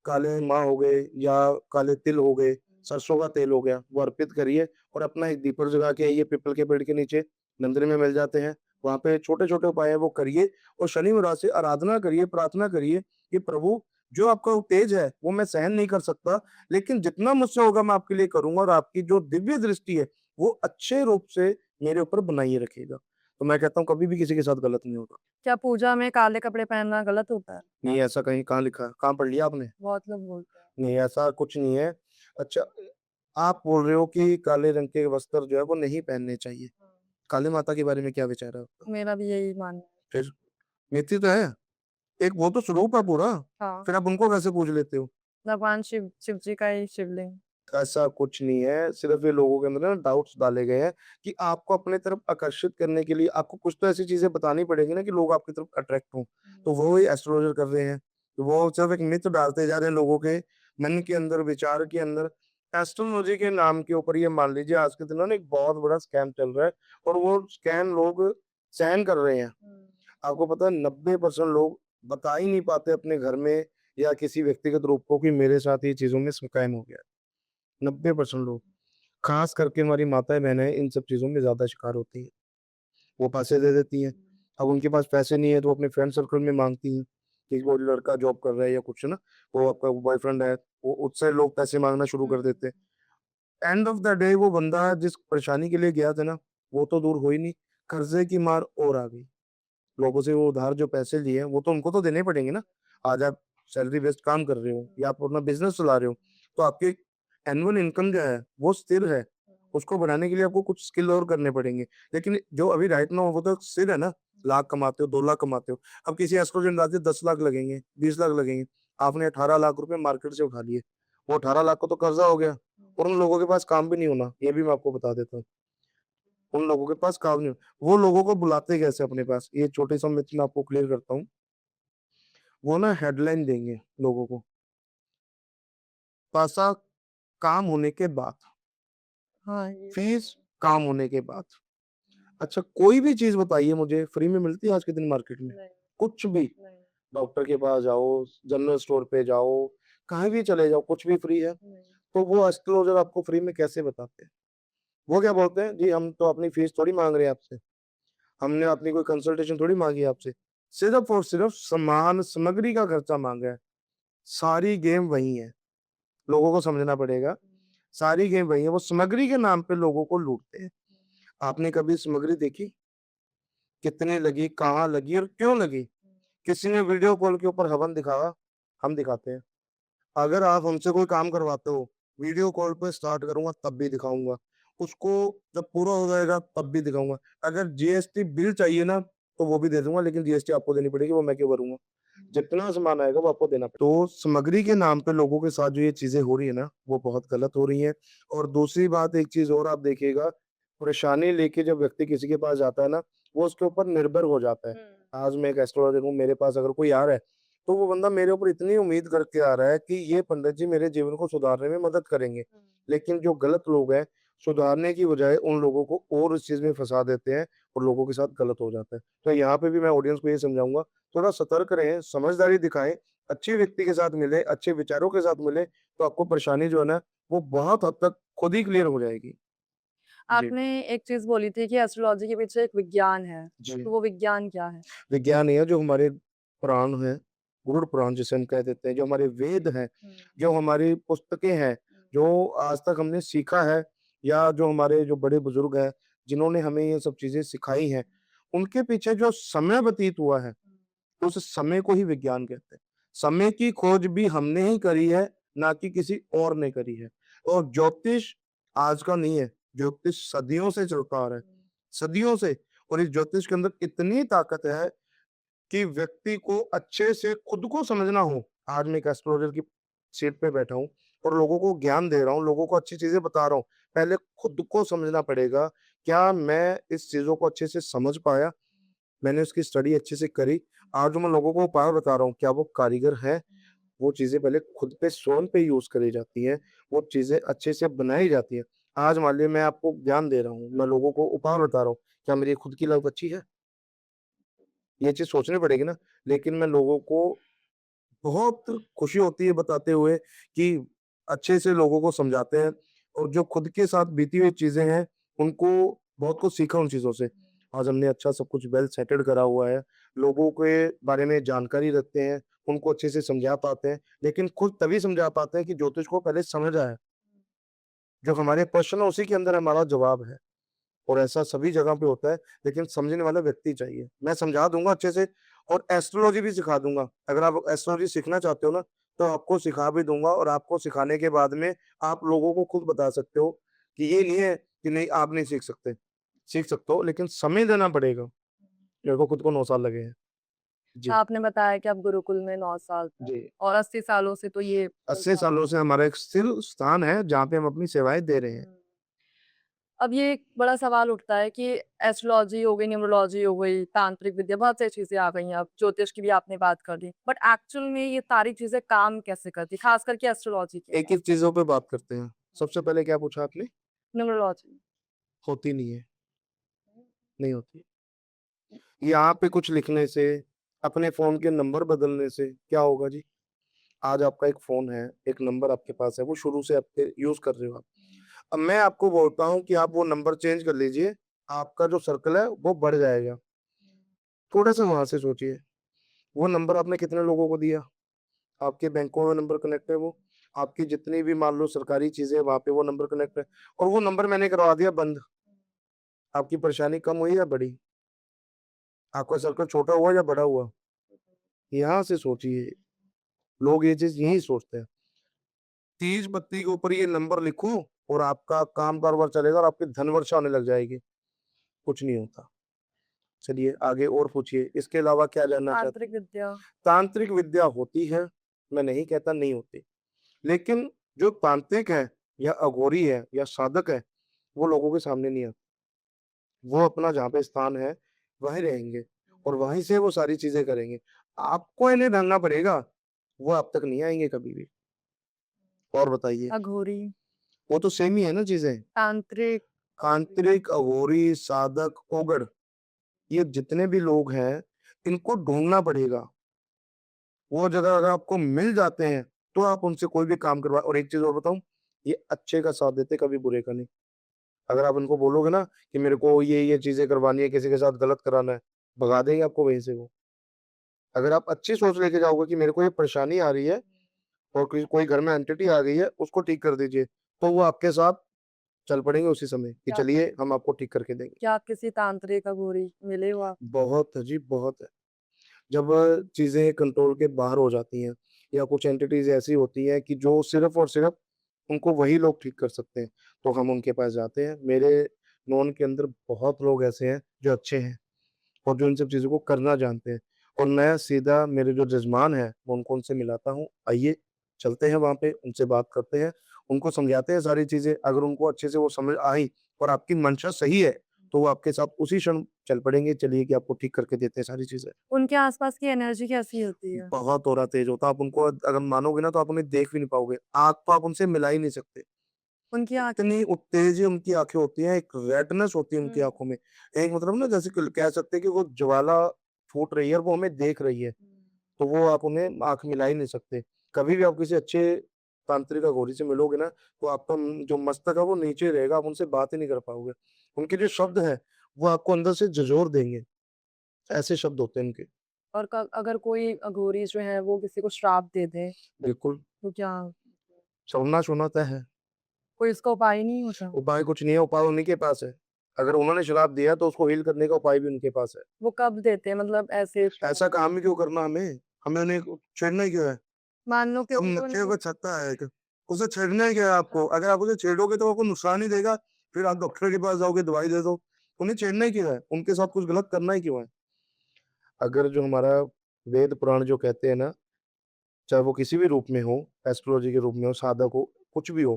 काले माह हो गए या काले तिल हो गए, सरसों का तेल हो गया, वो अर्पित करिए और अपना एक दीपक जगा के आइए पीपल के पेड़ के नीचे, मंदिर में मिल जाते हैं। वहाँ पे छोटे-छोटे उपाय हैं वो करिए और शनि महाराज से आराधना करिए, प्रार्थना करिए कि प्रभु जो आपका वो तेज है, वो मैं सहन नहीं कर सकता, लेकिन जितना मुझसे होगा मैं आपके लिए करूँगा और आपकी जो दिव्य दृष्टि है, वो अच्छे रूप से मेरे ऊपर बनाइए रखिएगा। तो मैं कहता हूँ कभी भी किसी के साथ गलत नहीं होगा। क्या पूजा में काले कपड़े पहनना गलत होता है? नहीं ऐसा कहीं कहाँ लिखा है? कहाँ पढ़ लिया आपने? बहुत लोग बोलते हैं। नहीं, ऐसा कुछ नहीं है। अच्छा, आप बोल रहे हो कि काले रंग के वस्त्र जो है वो नहीं पहनने चाहिए। हाँ। काली माता के बारे में क्या विचार है आपका? मेरा भी यही मानना है। फिर मिथ्या तो है, एक वो तो स्वरूप है पूरा, हाँ, फिर आप उनको कैसे पूज लेते हो? भगवान शिव जी का ही शिवलिंग। ऐसा कुछ नहीं है, सिर्फ़ ये लोगों के अंदर ना डाउट्स डाले गए हैं कि आपको अपने तरफ आकर्षित करने के लिए आपको कुछ तो ऐसी चीज़ें बतानी पड़ेगी ना कि लोग आपकी तरफ अट्रैक्ट हों। तो वो ही एस्ट्रोलॉजर कर रहे हैं। तो वो सिर्फ़ एक मिथ डालते जा रहे हैं लोगों के मन के अंदर, विचार के अंदर। एस्ट्रोलॉजी के नाम के ऊपर ये मान लीजिए आज के दिनों में एक बहुत बड़ा स्कैम चल रहा है और वो स्कैम लोग सहन कर रहे हैं। हुँ। आपको पता है 90% लोग बता ही नहीं पाते अपने घर में या किसी व्यक्तिगत रूप को कि मेरे साथ ये चीज़ों में स्कैम हो गया। 90% लोग, ख़ास करके हमारी माताएँ-बहनें इन सब चीज़ों में ज़्यादा शिकार होती हैं। वो पैसे दे देती हैं, अब उनके पास पैसे नहीं है तो वो अपने फ्रेंड सर्कल में माँगती हैं, कि वो लड़का जॉब कर रहा है या कुछ ना, वो आपका बॉयफ्रेंड है, वो उससे लोग पैसे माँगना शुरू कर देते हैं। एंड ऑफ द डे वो बंदा जिस परेशानी के लिए गया था ना, वो तो दूर हो ही नहीं, कर्ज़े की मार और आ गई। लोगों से वो उधार जो पैसे लिए हैं, वो तो उनको तो देने पड़ेंगे ना। आज आप सैलरी बेस्ड काम कर रहे हो या आप अपना बिज़नेस चला रहे हो, तो आपकी एनुअल इनकम जो है, वो स्थिर है। उसको बढ़ाने के लिए आपको कुछ स्किल और करने पड़ेंगे। लेकिन जो अभी राइट नाउ वो तो स्थिर है ना, लाख कमाते हो, 2 लाख कमाते हो। अब किसी एस्ट्रोजेंट आते 10 लाख लगेंगे, 20 लाख लगेंगे। आपने 18 लाख रुपए मार्केट से उठा लिए। वो 18 लाख का तो कर्ज़ा हो गया और उन लोगों के पास काम भी नहीं होना, ये भी मैं आपको बता देता हूँ। उन लोगों के पास काम नहीं वो लोगों को बुलाते कैसे अपने पास? ये छोटे-सा मिथ मैं आपको क्लियर करता हूँ। वो ना हेडलाइन देंगे लोगों को, पैसा काम होने के बाद, हाँ, ये फीस काम होने के बाद। अच्छा कोई भी चीज़ बताइए मुझे फ्री में मिलती है आज के दिन मार्केट में? नहीं, कुछ भी। नहीं, डॉक्टर के पास जाओ, जनरल स्टोर पे जाओ, कहीं भी चले जाओ, कुछ भी फ्री है। नहीं। तो वो एस्ट्रोलॉजर आपको फ्री में कैसे बताते हैं? वो क्या बोलते हैं, जी हम तो अपनी फीस थोड़ी माँग रहे हैं आपसे। हमने अपनी कोई कंसल्टेशन थोड़ी माँगी है आपसे। सिर्फ़ और सिर्फ़ सामान सामग्री का खर्चा माँगा है। सारी गेम वही है। लोगों को समझना पड़ेगा। सारी गेम वही है। वो सामग्री के नाम पे लोगों को लूटते हैं। आपने कभी सामग्री देखी? कितने लगी, कहाँ लगी और क्यों लगी? किसी ने वीडियो कॉल के ऊपर हवन दिखाया, हम दिखाते हैं। अगर आप हमसे कोई काम करवाते हो, वीडियो कॉल पे स्टार्ट करूँगा तब भी दिखाऊँगा। उसको जब पूरा हो जाएगा तब भी दिखाऊँगा। अगर जीएसटी बिल चाहिए ना, तो वो भी दे दूँगा लेकिन जीएसटी आपको देनी पड़ेगी, वो मैं क्यों भरूँगा? जितना सामान आएगा वो आपको देना पड़ेगा। तो सामग्री के नाम पे लोगों के साथ जो ये चीज़ें हो रही है ना, वो बहुत गलत हो रही हैं। और दूसरी बात एक चीज़ और आप देखिएगा, परेशानी लेके जब व्यक्ति किसी के पास जाता है ना, वो उसके ऊपर निर्भर हो जाता है। आज मैं एक एस्ट्रोलॉजर हूँ, मेरे पास अगर कोई आ रहा है, तो वो बंदा मेरे ऊपर इतनी उम्मीद करके आ रहा है कि ये पंडित जी मेरे जीवन को सुधारने में मदद करेंगे। लेकिन जो गलत लोग हैं, सुधारने की बजाय उन लोगों को और इस चीज़ में फँसा देते हैं और लोगों के साथ गलत हो जाता है। तो यहाँ पे भी मैं ऑडियंस को ये समझाऊँगा, थोड़ा सतर्क रहें, समझदारी दिखाएँ, अच्छे व्यक्ति के साथ मिलें, अच्छे विचारों के साथ मिलें, तो आपको परेशानी जो है ना, वो बहुत हद तक खुद ही क्लियर हो जाएगी। जी, आपने एक चीज़ बोली थी कि एस्ट्रोलॉजी के पीछे एक विज्ञान है, जी। तो वो विज्ञान क्या है? विज्ञान ये है जो हमारे पुराण हैं, गरुड़ पुराण जिसे हम कह देते हैं, जो हमारे वेद हैं, हुँ, जो हमारी पुस्तकें हैं, हुँ, जो आज तक हमने सीखा है या जो हमारे जो बड़े बुजुर्ग हैं, जिन्होंने हमें ये सब चीज़ें सिखाई हैं, उनके पीछे जो समय व्यतीत हुआ है, उस समय को ही विज्ञान कहते हैं। समय की खोज भी हमने ही करी है, ना कि किसी और ने करी है। और ज्योतिष आज का नहीं है, ज्योतिष सदियों से चलता आ रहा है, सदियों से। और इस ज्योतिष के अंदर इतनी ताकत है कि व्यक्ति को अच्छे से खुद को समझना हो। आज मैं एक एस्ट्रोलॉजर की सीट पे बैठा हूँ और लोगों को ज्ञान दे रहा हूँ, लोगों को अच्छी चीज़ें बता रहा हूँ। पहले खुद को समझना पड़ेगा, क्या मैं इस चीज़ों को अच्छे से समझ पाया? मैंने उसकी स्टडी अच्छे से करी। आज जो मैं लोगों को उपाय बता रहा हूँ, क्या वो कारीगर है? वो चीज़ें पहले खुद पे स्वयं पे यूज़ करी जाती हैं, वो चीज़ें अच्छे से बनाई जाती हैं। आज मान लीजिए मैं आपको ज्ञान दे रहा हूँ, मैं लोगों को उपाय बता रहा हूँ, क्या मेरी खुद की लाइफ़ अच्छी है? ये चीज़ सोचनी पड़ेगी ना। लेकिन मैं लोगों को बहुत खुशी होती है बताते हुए कि अच्छे से लोगों को समझाते हैं और जो खुद के साथ बीती हुई चीज़ें हैं, उनको बहुत कुछ सीखा उन चीज़ों से। आज हमने अच्छा सब कुछ वेल सेटल्ड करा हुआ है, लोगों के बारे में जानकारी रखते हैं, उनको अच्छे से समझा पाते हैं, लेकिन खुद तभी समझा पाते हैं कि ज्योतिष को पहले समझ आए। जो हमारे प्रश्न है उसी के अंदर हमारा जवाब है। और ऐसा सभी जगह पे होता है, लेकिन समझने वाला व्यक्ति चाहिए। मैं समझा दूँगा अच्छे से और एस्ट्रोलॉजी भी सिखा दूँगा। अगर आप एस्ट्रोलॉजी सीखना चाहते हो ना, तो आपको सिखा भी दूँगा और आपको सिखाने के बाद में आप लोगों को खुद बता सकते हो कि ये नहीं है कि नहीं आप नहीं सीख सकते। सीख सकते हो लेकिन समय देना पड़ेगा। मेरे को खुद को 9 साल लगे हैं। जी, आपने बताया कि आप गुरुकुल में 9 साल थे जी। और 80 सालों से तो ये 80 चलता। सालों से हमारा एक स्थिर स्थान है जहाँ पे हम अपनी सेवाएँ दे रहे हैं। हुँ। अब ये एक बड़ा सवाल उठता है कि एस्ट्रोलॉजी हो गई, न्यूमरोलॉजी हो गई, तांत्रिक विद्या, बहुत सारी चीज़ें आ गई हैं अब, ज्योतिष की भी आपने बात कर दी। बट एक्चुअल में ये सारी चीज़ें काम कैसे करती हैं? ख़ास करके एस्ट्रोलॉजी की एक-एक चीज़ों पे बात करते हैं। सबसे पहले क्या पूछा आपने? न्यूमरोलॉजी। होती नहीं है, नहीं होती। यहाँ पे कुछ लिखने से, अपने फ़ोन के नंबर बदलने से क्या होगा जी? आज आपका एक फ़ोन है, एक नंबर आपके पास है, वो शुरू से आपके यूज़ कर रहे हो आप। अब मैं आपको बोलता हूँ कि आप वो नंबर चेंज कर लीजिए, आपका जो सर्कल है वो बढ़ जाएगा। थोड़ा-सा वहाँ से सोचिए, वो नंबर आपने कितने लोगों को दिया? आपके बैंकों में नंबर कनेक्ट है वो, आपकी जितनी भी मान लो सरकारी चीज़ें हैं, वहाँ पे वो नंबर कनेक्ट है और वो नंबर मैंने करवा दिया बंद। आपकी परेशानी कम हुई या बढ़ी? आपका सर्कल छोटा हुआ या बड़ा हुआ? यहाँ से सोचिए, लोग ये चीज़ यही सोचते हैं। तीज पत्ती के ऊपर ये नंबर लिखो और आपका काम-कारोबार चलेगा और आपकी धन वर्षा होने लग जाएगी। कुछ नहीं होता। चलिए आगे और पूछिए, इसके अलावा क्या जानना चाहते तांत्रिक हैं? विद्या। तांत्रिक विद्या होती है, मैं नहीं कहता नहीं होती। लेकिन जो तांत्रिक है या अघोरी है या साधक है, वो लोगों के सामने नहीं आते। वो अपना जहाँ पे स्थान है, वहीं रहेंगे और वहीं से वो सारी चीज़ें करेंगे। आपको इन्हें ढूँढना पड़ेगा, वो आप तक नहीं आएँगे कभी भी। और बताइए, अघोरी, वो तो सेम ही है ना चीज़ें। तांत्रिक। तांत्रिक, अघोरी, साधक, ओघड़ ये जितने भी लोग हैं, इनको ढूँढना पड़ेगा। वो जगह अगर आपको मिल जाते हैं, तो आप उनसे कोई भी काम करवा और एक चीज़ और बताऊँ, ये अच्छे का साथ देते, कभी बुरे का नहीं। अगर आप उनको बोलोगे ना कि मेरे को ये चीज़ें करवानी है, किसी के साथ गलत कराना है, भगा देंगे आपको वहीं से वो। अगर आप अच्छी सोच लेके जाओगे कि मेरे को ये परेशानी आ रही है और कोई कोई घर में एंटिटी आ गई है, उसको ठीक कर दीजिए, तो वो आपके साथ चल पड़ेंगे उसी समय कि क्या चलिए हम आपको ठीक करके देंगे। क्या आप किसी तांत्रिक, अघोरी मिले हो आप? बहुत है जी, बहुत है। जब चीज़ें कंट्रोल के बाहर हो जाती हैं या कुछ एंटिटीज़ ऐसी होती हैं कि जो सिर्फ़ और सिर्फ़ उनको वही लोग ठीक कर सकते हैं, तो हम उनके पास जाते हैं। मेरे नॉन के अंदर बहुत लोग ऐसे हैं जो अच्छे हैं और जो इन सब चीज़ों को करना जानते हैं और मैं सीधा मेरे जो जज़मान हैं, मैं उनको उनसे मिलाता हूँ। आइए, चलते हैं वहाँ पे, उनसे बात करते हैं, उनको समझाते हैं सारी चीज़ें। अगर उनको अच्छे से वो समझ आई और आपकी मंशा सही है, तो वो आपके साथ उसी क्षण चल पड़ेंगे, चलिए कि आपको ठीक करके देते हैं सारी चीज़ें। उनके आसपास की एनर्जी कैसी होती है? बहुत ऑरा तेज़ होता है, आप उनको अगर मानोगे ना तो आप उन्हें देख भी नहीं पाओगे। आँख तो आप उनसे मिला ही नहीं सकते। उनकी आँखें। इतनी उत्तेजित उनकी आँखें होती हैं, एक रेडनेस होती है उनकी हुँ। आँखों में। एक मतलब ना जैसे क कह सकते हैं कि वो ज्वाला फूट रही है और वो हमें देख रही है, तो वो आप उन्हें आँख मिला ही नहीं सकते। कभी भी आप किसी अच्छे तांत्रिक अघोरी से मिलोगे ना, तो आपका जो मस्तक है वो नीचे रहेगा, आप उनसे बात ही नहीं कर पाओगे। उनके जो शब्द हैं, वो आपको अंदर से झंझोर देंगे, ऐसे शब्द होते हैं उनके। और क अगर कोई अघोरी जो है वो किसी को श्राप दे दे, बिल्कुल, तो क्या सर्वनाश होना तय है। कोई इसका उपाय नहीं होता? उपाय कुछ नहीं है, उपाय उन्हीं के पास है। अगर उन्होंने श्राप दिया तो उसको हील करने का उपाय भी उनके पास है। वो कब देते हैं मतलब ऐसे श्राप? ऐसा काम ही क्यों करना हमें? हमें उन्हें छेड़ना ही क्यों है? मान लो कि अब उनको नत्थे नहीं। को छत्ता है उसे छेड़ना ही क्या है आपको? अगर आप उसे छेड़ोगे तो वो आपको नुकसान ही देगा, फिर आप डॉक्टर के पास जाओगे, दवाई दे दो। उन्हें छेड़ना ही क्यों है? उनके साथ कुछ गलत करना ही क्यों है? अगर जो हमारा वेद पुराण जो कहते हैं ना, चाहे वो किसी भी रूप में हो, एस्ट्रोलॉजी के रूप में हो, साधक हो, कुछ भी हो,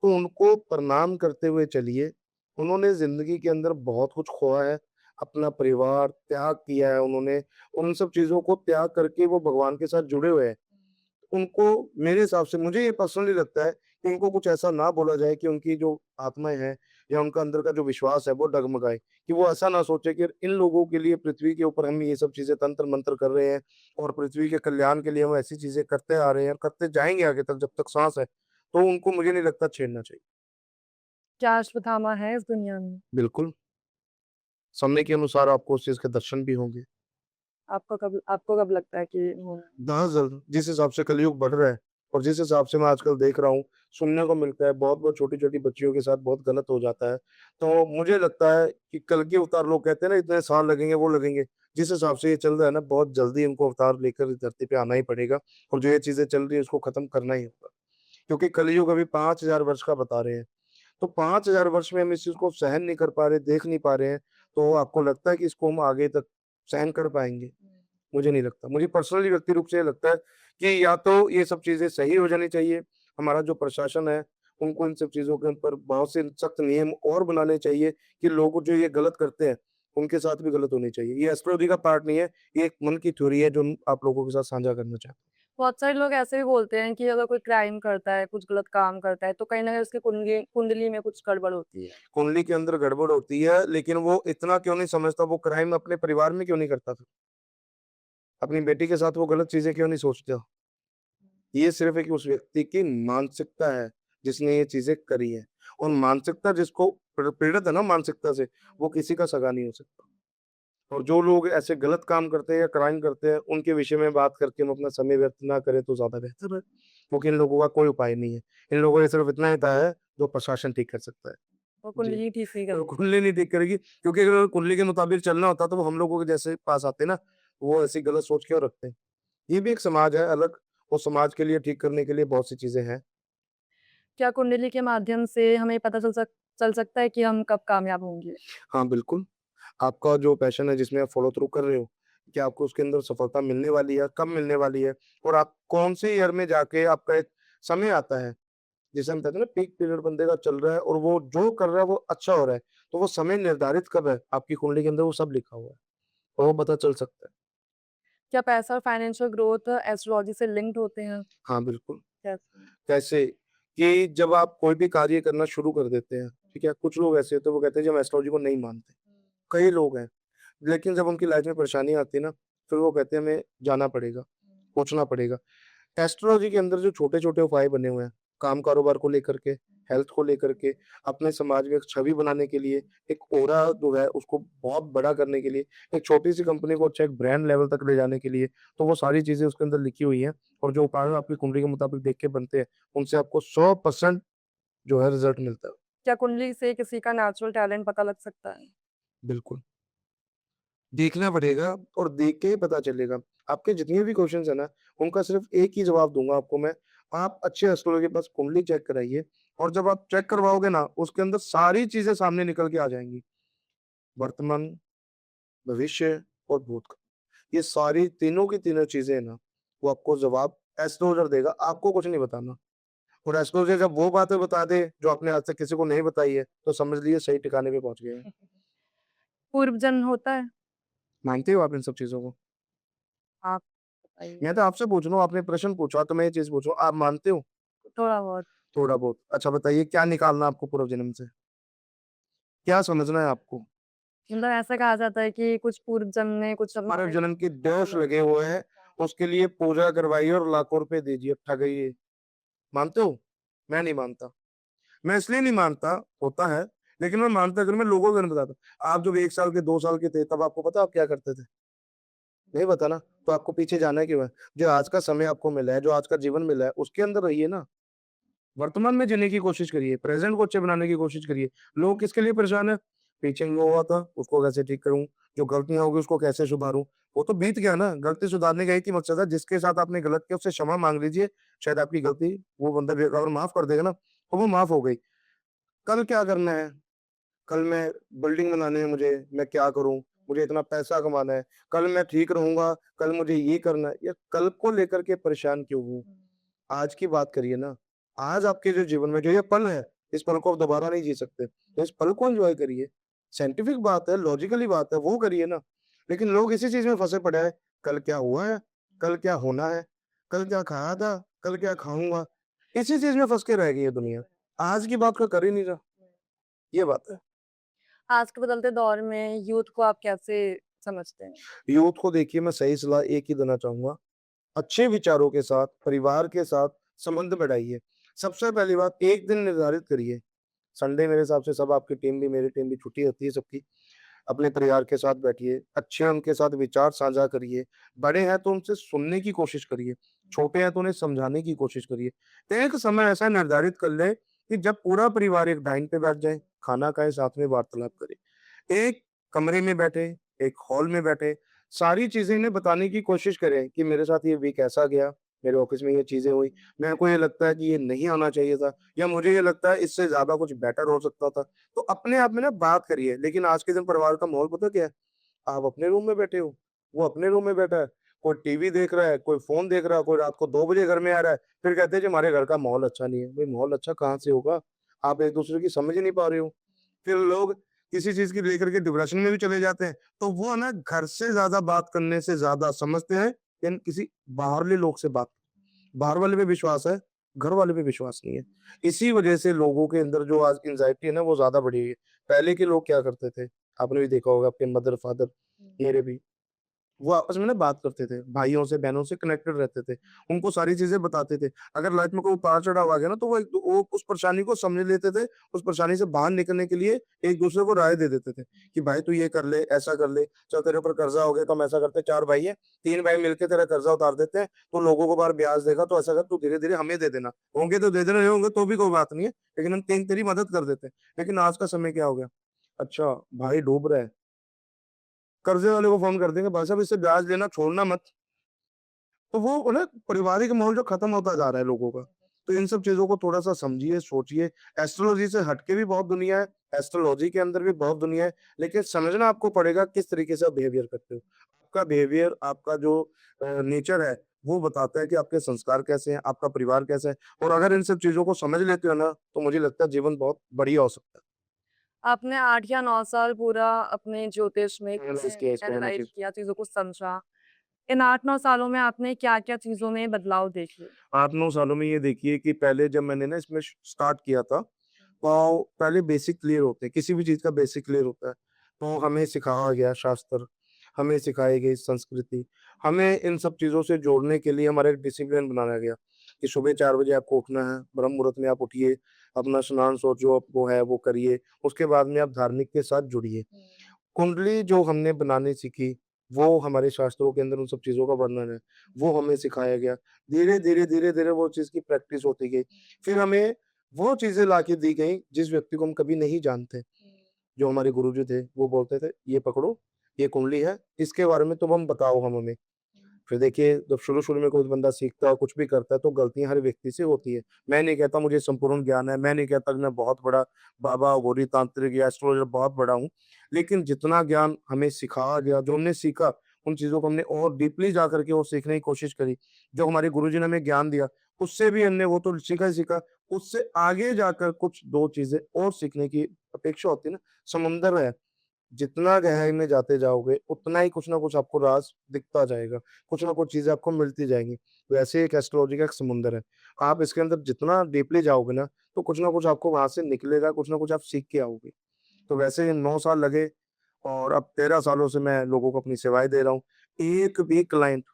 तो उनको प्रणाम करते हुए चलिए। उन्होंने ज़िंदगी के अंदर बहुत कुछ खोया है, अपना परिवार त्याग किया है उन्होंने, उन सब चीज़ों को त्याग करके वो भगवान के साथ जुड़े हुए हैं। उनको मेरे हिसाब से मुझे ये पर्सनली लगता है कि उनको कुछ ऐसा ना बोला जाए कि उनकी जो आत्माएँ हैं या उनका अंदर का जो विश्वास है वो डगमगाए। कि वो ऐसा ना सोचे कि इन लोगों के लिए पृथ्वी के ऊपर हम ये सब चीज़ें तंत्र-मंत्र कर रहे हैं और पृथ्वी के कल्याण के लिए हम ऐसी चीज़ें करते आ रहे हैं और करते जाएँगे आगे तक जब तक साँस है। तो उनको मुझे नहीं लगता छेड़ना चाहिए। क्या अश्वत्थामा है इस दुनिया में? बिल्कुल, समय के अनुसार आपको उस चीज़ के दर्शन भी होंगे। आपको कब लगता है कि वो बहुत जल्द जिस हिसाब से कलयुग बढ़ रहा है और जिस हिसाब से मैं आजकल देख रहा हूँ, सुनने को मिलता है बहुत-बहुत छोटी-छोटी बच्चियों के साथ बहुत गलत हो जाता है। तो मुझे लगता है कि कल के अवतार लोग कहते हैं ना इतने साल लगेंगे, वो लगेंगे। जिस हिसाब से ये चल रहा है ना बहुत जल्दी इनको अवतार लेकर इस धरती पे आना ही पड़ेगा और जो ये चीज़ें चल रही है उसको खत्म करना ही होगा। क्योंकि कलयुग अभी 5000 वर्ष का बता रहे हैं। तो 5000 वर्ष में हम इस चीज़ को सहन नहीं कर पा रहे, देख नहीं पा रहे हैं, तो आपको लगता है कि इसको हम आगे तक सहन कर पाएँगे? मुझे नहीं लगता। मुझे पर्सनली व्यक्ति रूप से ये लगता है कि या तो ये सब चीज़ें सही हो जानी चाहिए, हमारा जो प्रशासन है, उनको इन सब चीज़ों के ऊपर बहुत से सख्त नियम और बनाने चाहिए कि लोग जो ये गलत करते हैं, उनके साथ भी गलत होनी चाहिए। ये एस्ट्रोलॉजी का पार्ट नहीं है, ये एक मन की थ्योरी है जो आप लोगों के साथ साझा करना चाहता हूँ। बहुत सारे लोग ऐसे भी बोलते हैं कि अगर कोई क्राइम करता है, कुछ गलत काम करता है, तो कहीं न कहीं उसकी कुंडली में कुछ गड़बड़ होती है। कुंडली के अंदर गड़बड़ होती है, लेकिन वो इतना क्यों नहीं समझता, वो क्राइम अपने परिवार में क्यों नहीं करता फिर? अपनी बेटी के साथ वो गलत चीज़ें क्यों नहीं सोचता? ये सिर्फ़ एक उस व्यक्ति की मानसिकता है, जिसने ये चीज़ें करी हैं और मानसिकता जिसको पीड़ित है ना मानसिकता से, वो किसी का सगा नहीं हो सकता। और जो लोग ऐसे गलत काम करते हैं या क्राइम करते हैं, उनके विषय में बात करके हम अपना समय व्यर्थ ना करें तो ज़्यादा बेहतर है, क्योंकि इन लोगों का कोई उपाय नहीं है। इन लोगों को सिर्फ़ इतना ही उपाय है, जो प्रशासन ठीक कर सकता है। वो जी। कुंडली ठीक नहीं तो करती। कुंडली नहीं ठीक करेगी क्योंकि अगर कुंडली के मुताबिक चलना होता तो वो हम लोगों के जैसे पास आते ना, वो ऐसी गलत सोच क्यों रखते हैं? ये भी एक समाज है अलग, और समाज के लिए ठीक करने के लिए बहुत सी चीज़ें हैं। क्या कुंडली के माध्यम से हमें पता चल सकता है कि हम कब कामयाब होंगे? हाँ, बिल्कुल, आपका जो पैशन है जिसमें आप फ़ॉलो थ्रू कर रहे हो, क्या आपको उसके अंदर सफलता मिलने वाली है, कब मिलने वाली है और आप कौन-से ईयर में जाके आपका एक समय आता है, जिसे हम कहते हैं ना पीक पीरियड बंदे का चल रहा है और वो जो कर रहा है वो अच्छा हो रहा है, तो वो समय निर्धारित कब है, आपकी कुंडली के अंदर वो सब लिखा हुआ है और वो पता चल सकता है। क्या पैसा और फाइनेंशियल ग्रोथ एस्ट्रोलॉजी से लिंक्ड होते हैं? हाँ, बिल्कुल। कैसे? कैसे? कि जब आप कोई भी कार्य करना शुरू कर देते हैं, ठीक है? कुछ लोग ऐसे होते हैं वो कहते हैं जी हम एस्ट्रोलॉजी को नहीं मानते। कई लोग हैं, लेकिन जब उनकी लाइफ में परेशानी आती है ना, फिर वो कहते हैं हमें जाना पड़ेगा, सोचना पड़ेगा। एस्ट्रोलॉजी के अंदर जो छोटे-छोटे उपाय बने हुए हैं, काम-कारोबार को लेकर के, हेल्थ को लेकर के, अपने समाज में एक छवि बनाने के लिए, एक ऑरा जो है उसको बहुत बड़ा करने के लिए, एक छोटी-सी कंपनी को अच्छा एक ब्रांड लेवल तक ले जाने के लिए, तो वो सारी चीज़ें उसके अंदर लिखी हुई हैं और जो उपाय आपकी कुंडली के मुताबिक देख के बनते हैं, उनसे आपको 100% जो है रिज़ल्ट मिलता है। क्या कुंडली से किसी का नेचुरल टैलेंट पता लग सकता है? बिल्कुल। देखना पड़ेगा और देख के ही पता चलेगा। आपके जितने भी क्वेश्चन्स हैं ना, उनका सिर्फ़ एक ही जवाब दूँगा आपको मैं। आप अच्छे एस्ट्रोलॉगर के पास कुंडली चेक कराइए और जब आप चेक करवाओगे ना, उसके अंदर सारी चीज़ें सामने निकल के आ जाएँगी। वर्तमान, भविष्य और भूतकाल। ये सारी तीनों की तीनों चीज़ें हैं ना, वो आपको जवाब एस्ट्रोलॉजर देगा, आपको कुछ नहीं बताना। और एस्ट्रोलॉजर जब वो बातें बता दे, जो आपने आज तक किसी को नहीं बताई है, तो समझ लीजिए सही ठिकाने पे पहुँच गए हैं। पूर्व जन्म होता है? मानते हो आप इन सब चीज़ों को? आप बताइए। मैं तो आपसे पूछ रहा हूँ, आपने प्रश्न पूछा तो मैं ये चीज़ पूछ रहा हूँ, आप मानते हो? थोड़ा बहुत। थोड़ा बहुत। अच्छा बताइए क्या निकालना है आपको पूर्व जन्म से? क्या समझना है आपको? मतलब ऐसा कहा जाता है कि कुछ पूर्व जन्म में कुछ पूर्व हमारे जन्म के दोष लगे हुए हैं, उसके लिए पूजा करवाइए और लाखों रुपए दीजिए, ठगिए। मानते हो? मैं नहीं मानता। मैं इसलिए नहीं मानता, होता है, लेकिन मैं मानता अगर मैं लोगों को नहीं बताता। आप जब 1 साल के, 2 साल के थे, तब आपको पता आप क्या करते थे? नहीं पता ना, तो आपको पीछे जाना क्यों है? जो आज का समय आपको मिला है, जो आज का जीवन मिला है, उसके अंदर रहिए ना। वर्तमान में जीने की कोशिश करिए, प्रेज़ेंट को अच्छे बनाने की कोशिश करिए। लोग किसके लिए परेशान हैं? पीछे वो हुआ था, उसको कैसे ठीक करूँ? जो गलतियाँ हो गई, उसको कैसे सुधारूँ? वो तो बीत गया ना, गलती सुधारने का एक ही मकसद है, जिसके साथ आपने गलत किया उससे क्षमा माँग लीजिए, शायद आपकी गलती वो बंदा भी अगर माफ़ कर देगा ना, तो वो माफ़ हो गई। कल क्या करना है? कल मैं बिल्डिंग बनानी है मुझे, मैं क्या करूँ? मुझे इतना पैसा कमाना है, कल मैं ठीक रहूँगा, कल मुझे ये करना है, यार कल को लेकर के परेशान क्यों हूँ? आज की बात करिए ना, आज आपके जो जीवन में जो ये पल है, इस पल को आप दोबारा नहीं जी सकते, तो इस पल को एन्जॉय करिए। साइंटिफिक बात है, लॉजिकली बात है, वो करिए ना। लेकिन लोग इसी चीज़ में फँसे पड़े हैं, कल क्या हुआ है? कल क्या होना है? कल क्या खाया था? कल क्या खाऊँगा? इसी चीज़ में फँस के रह गई है दुनिया। आज की बात कोई कर ही नहीं रहा, ये बात है। आज के बदलते दौर में यूथ को आप कैसे समझते हैं? यूथ को देखिए मैं सही सलाह एक ही देना चाहूँगा, अच्छे विचारों के साथ, परिवार के साथ संबंध बढ़ाइए। सबसे पहली बात एक दिन निर्धारित करिए, संडे मेरे हिसाब से सब आपकी टीम भी मेरी टीम भी छुट्टी होती है सबकी। अपने परिवार के साथ बैठिए, अच्छे उनके साथ विचार साझा करिए, बड़े हैं तो उनसे सुनने की कोशिश करिए, छोटे हैं तो उन्हें समझाने की कोशिश करिए। तो एक समय ऐसा निर्धारित कर लें कि जब पूरा परिवार एक डाइन पे बैठ जाए, खाना खाए, साथ में वार्तालाप करें। एक कमरे में बैठे, एक हॉल में बैठे, सारी चीज़ें इन्हें बताने की कोशिश करें कि मेरे साथ ये वीक ऐसा गया, मेरे ऑफ़िस में ये चीज़ें हुई, मेरे को ये लगता है कि ये नहीं होना चाहिए था या मुझे ये लगता है इससे ज़्यादा कुछ बेटर हो सकता था। तो अपने आप में ना बात करिए, लेकिन आज के दिन परिवार का माहौल पता क्या है? आप अपने रूम में बैठे हो, वो अपने रूम में बैठा है, कोई टीवी देख रहा है, कोई फ़ोन देख रहा है, कोई रात को 2 बजे घर में आ रहा है, फिर कहते हैं जी हमारे घर का माहौल अच्छा नहीं है। भई माहौल अच्छा कहाँ से होगा? आप एक-दूसरे की समझ ही नहीं पा रहे हो। फिर लोग किसी चीज़ की लेकर के डिप्रेशन में भी चले जाते हैं, तो वो ना घर से ज़्यादा बात करने से ज़्यादा समझते हैं कि किसी बाहरले लोग से बात बाहर वाले पे विश्वास है, घर वाले पे विश्वास नहीं है। इसी वजह से लोगों के अंदर जो आज एंग्ज़ायटी है ना, वो ज़्यादा बढ़ी हुई है। पहले के लोग क्या करते थे, आपने भी देखा होगा आपके मदर-फादर, मेरे भी, वो आपस में ना बात करते थे, भाइयों से, बहनों से कनेक्टेड रहते थे। उनको सारी चीज़ें बताते थे। अगर लाइफ में कोई उतार-चढ़ाव आ गया ना, तो वो उस परेशानी को समझ लेते थे, उस परेशानी से बाहर निकलने के लिए एक-दूसरे को राय दे देते थे, कि भाई तू ये कर ले, ऐसा कर ले, चल तेरे ऊपर कर्ज़ा हो गया तो हम ऐसा करते हैं 4 भाई हैं, 3 भाई मिलके तेरा कर्ज़ा उतार देते हैं, तू लोगों को बाहर ब्याज देगा तो ऐसा कर तू धीरे-धीरे हमें दे देना। होंगे तो दे देना, नहीं होंगे तो भी कोई बात नहीं है, लेकिन हम तेरी मदद कर देते हैं। लेकिन आज का समय क्या हो गया? अच्छा, भाई डूब रहा है, कर्ज़े वाले को फ़ोन कर देंगे, भाई साहब इससे ब्याज लेना छोड़ना मत। तो वो ना पारिवारिक माहौल जो खत्म होता जा रहा है लोगों का। तो इन सब चीज़ों को थोड़ा-सा समझिए, सोचिए। एस्ट्रोलॉजी से हट के भी बहुत दुनिया है, एस्ट्रोलॉजी के अंदर भी बहुत दुनिया है, लेकिन समझना आपको पड़ेगा किस तरीके से आप बिहेवियर करते हो। आपका बिहेवियर, आपका जो नेचर है, वो बताता है कि आपके संस्कार कैसे हैं, आपका परिवार कैसा है और अगर इन सब चीज़ों को समझ लेते हो ना, तो मुझे लगता है जीवन बहुत बढ़िया हो सकता आपने 8 या 9 साल पूरा अपने ज्योतिष में है। एनालाइज़ किया इसको मैंने एनालाइज़ चीज़। किया, चीज़ों को समझा। इन 8-9 सालों में आपने क्या-क्या चीज़ों में बदलाव देखे? 8-9 सालों में ये देखिए कि पहले जब मैंने ना इसमें स्टार्ट किया था, तो पहले बेसिक क्लियर होते हैं, किसी भी चीज़ का बेसिक क्लियर होता है। तो हमें सिखाया गया शास्त्र, हमें सिखाई गई संस्कृति, हमें इन सब चीज़ों से जोड़ने के लिए हमारा एक डिसिप्लिन बनाया गया कि सुबह 4 बजे आपको उठना है, ब्रह्म मुहूर्त में आप उठिए, अपना स्नान जो आपको है वो करिए, उसके बाद में आप धार्मिक के साथ जुड़िए। कुंडली जो हमने बनानी सीखी, वो हमारे शास्त्रों के अंदर उन सब चीज़ों का वर्णन है, वो हमें सिखाया गया। धीरे-धीरे, धीरे-धीरे वो चीज़ की प्रैक्टिस होती गई। फिर हमें वो चीज़ें लाके दी गई, जिस व्यक्ति को हम कभी नहीं जानते। जो हमारे गुरुजी थे, वो बोलते थे, "ये पकड़ो, ये कुंडली है, इसके बारे में तुम हम बताओ हम हमें।" फिर देखिए, जब शुरू-शुरू में कोई बंदा सीखता है, कुछ भी करता है, तो गलतियाँ हर व्यक्ति से होती है। मैं नहीं कहता मुझे संपूर्ण ज्ञान है, मैं नहीं कहता कि मैं बहुत बड़ा बाबा, घोरी तांत्रिक या एस्ट्रोलॉजर बहुत बड़ा हूँ। लेकिन जितना ज्ञान हमें सिखाया गया, जो हमने सीखा, उन चीज़ों को हमने और डीपली जा कर के और सीखने की कोशिश करी। जो हमारे गुरुजी ने हमें ज्ञान दिया, उससे भी हमने वो तो सीखा ही सीखा, उससे आगे जाकर कुछ 2 चीज़ें और सीखने की अपेक्षा होती है ना, समुंदर है। जितना गहराई में जाते जाओगे, उतना ही कुछ ना कुछ आपको राज़ दिखता जाएगा, कुछ ना कुछ चीज़ें आपको मिलती जाएँगी। वैसे एक एस्ट्रोलॉजी का एक समुंदर है। आप इसके अंदर जितना डीपली जाओगे ना, तो कुछ ना कुछ आपको वहाँ से निकलेगा, कुछ ना कुछ आप सीख के आओगे। तो वैसे 9 साल लगे और अब 13 सालों से मैं लोगों को अपनी सेवाएँ दे रहा हूँ। एक भी क्लाइंट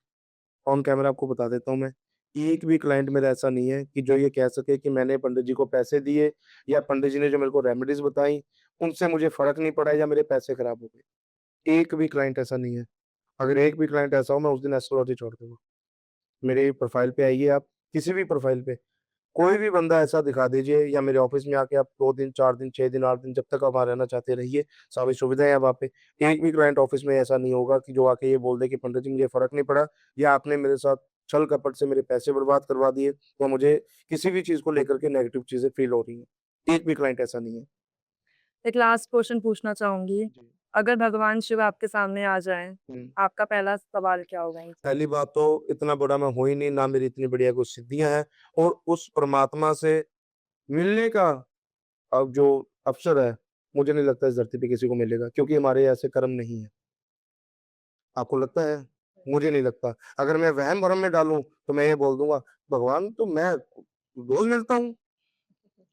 ऑन कैमरा आपको बता देता हूँ मैं, एक भी क्लाइंट मेरा ऐसा नहीं है कि जो ये कह सके कि मैंने पंडित जी को पैसे दिए या पंडित जी ने जो मेरे को रेमेडीज़ बताई, उनसे मुझे फ़र्क नहीं पड़ा या मेरे पैसे खराब हो गए। एक भी क्लाइंट ऐसा नहीं है। अगर एक भी क्लाइंट ऐसा हो मैं उस दिन एस्ट्रोलॉजी छोड़ दूँगा। मेरे प्रोफ़ाइल पे आइए आप, किसी भी प्रोफ़ाइल पे, कोई भी बंदा ऐसा दिखा दीजिए या मेरे ऑफिस में आके आप 2 दिन, 4 दिन, 6 दिन, 8 दिन जब तक आप वहाँ रहना चाहते रहिए, सारी सुविधाएँ हैं वहाँ पे। एक भी क्लाइंट ऑफिस में ऐसा नहीं होगा कि जो आके ये बोल दे कि पंडित जी मुझे फ़र्क नहीं पड़ा या आपने मेरे साथ छल-कपट से मेरे पैसे बर्बाद करवा दिए, या मुझे किसी भी चीज़ को लेकर के नेगेटिव चीज़ें फ़ील हो रही हैं। एक भी क्लाइंट ऐसा नहीं है। एक लास्ट क्वेश्चन पूछना चाहूँगी। जी। अगर भगवान शिव आपके सामने आ जाएँ, हुँ। आपका पहला सवाल क्या होगा इनसे? पहली बात तो इतना बड़ा मैं हूँ ही नहीं, ना मेरी इतनी बढ़िया कोई सिद्धियाँ हैं, और उस परमात्मा से मिलने का अब जो अवसर है, मुझे नहीं लगता इस धरती पे किसी को मिलेगा, क्योंकि हमारे ऐसे कर्म नहीं है। आपको लगता है? मुझे नहीं लगता। अगर मैं वहम-भरम में डालूँ, तो मैं ये बोल दूँगा, भगवान तो मैं रोज़ मिलता हूँ,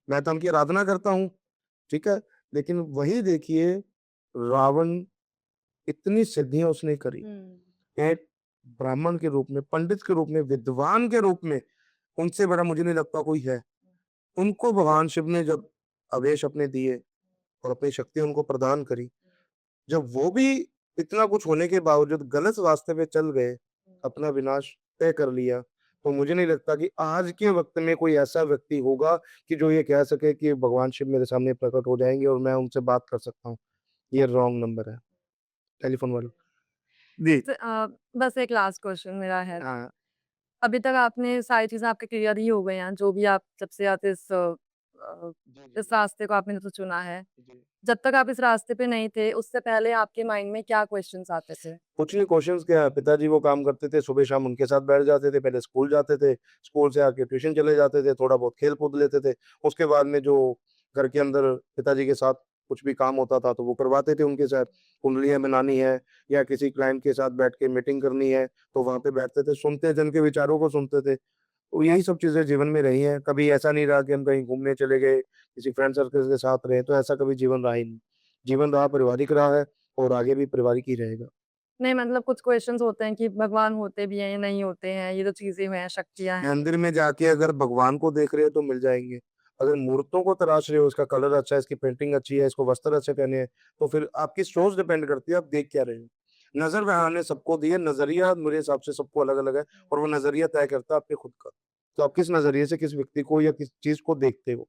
मैं तो उनकी आराधना करता हूँ, ठीक है? लेकिन वही देखिए, रावण इतनी सिद्धियाँ उसने करी। हुँ। एक ब्राह्मण के रूप में, पंडित के रूप में, विद्वान के रूप में, उनसे बड़ा मुझे नहीं लगता कोई है। उनको भगवान शिव ने जब आवेश अपने दिए और अपनी शक्ति उनको प्रदान करी, जब वो भी इतना कुछ होने के बावजूद गलत रास्ते पे चल गए, अपना विनाश तय कर लिया, तो मुझे नहीं लगता कि आज के वक़्त में कोई ऐसा व्यक्ति होगा कि जो ये कह सके कि भगवान शिव मेरे सामने प्रकट हो जाएँगे और मैं उनसे बात कर सकता हूँ। ये रॉन्ग नंबर है, टेलीफ़ोन वालों। जी। बस एक लास्ट क्वेश्चन मेरा है। हाँ। अभी तक आपने सारी चीज़ें आपके क्लियर ही हो गई हैं, जो भी आप जब से आप जी, जी, इस रास्ते को आपने तो चुना है। जी। जब तक आप इस रास्ते पे नहीं थे, उससे पहले आपके माइंड में क्या क्वेश्चन्स आते थे? कुछ नहीं, क्वेश्चंस क्या है, पिताजी वो काम करते थे, सुबह-शाम उनके साथ बैठ जाते थे, पहले स्कूल जाते थे, स्कूल से आके ट्यूशन चले जाते थे, थोड़ा बहुत खेल-कूद लेते थे। उसके बाद में जो घर के अंदर पिताजी के साथ कुछ भी काम होता था, तो वो करवाते थे उनके साथ। कुंडलियाँ बनानी है या किसी क्लाइंट के साथ बैठ के मीटिंग करनी है, तो वहाँ पे बैठते थे, सुनते थे, उनके विचारों को सुनते थे। तो यही सब चीज़ें जीवन में रही हैं। कभी ऐसा नहीं रहा कि हम कहीं घूमने चले गए, किसी फ्रेंड सर्कल के साथ रहे, तो ऐसा कभी जीवन रहा ही नहीं। जीवन रहा पारिवारिक रहा है और आगे भी पारिवारिक ही रहेगा। नहीं मतलब कुछ क्वेश्चन्स होते हैं कि भगवान होते भी हैं या नहीं होते हैं, ये जो चीज़ें हैं, शक्तियाँ हैं। मंदिर में जाके अगर भगवान को देख रहे हो तो मिल जाएँगे। अगर मूर्तों को तराश रहे हो, इसका कलर अच्छा है, इसकी पेंटिंग अच्छी है, इसको वस्त्र अच्छे पहने हैं, तो फिर आपकी सोच डिपेंड करती है आप देख क्या रहे हो। नज़र भगवान ने सबको दी है, नज़रिया मेरे हिसाब से सबको अलग-अलग है और वो नज़रिया तय करता है आपके खुद का। तो आप किस नज़रिए से किस व्यक्ति को या किस चीज़ को देखते हो।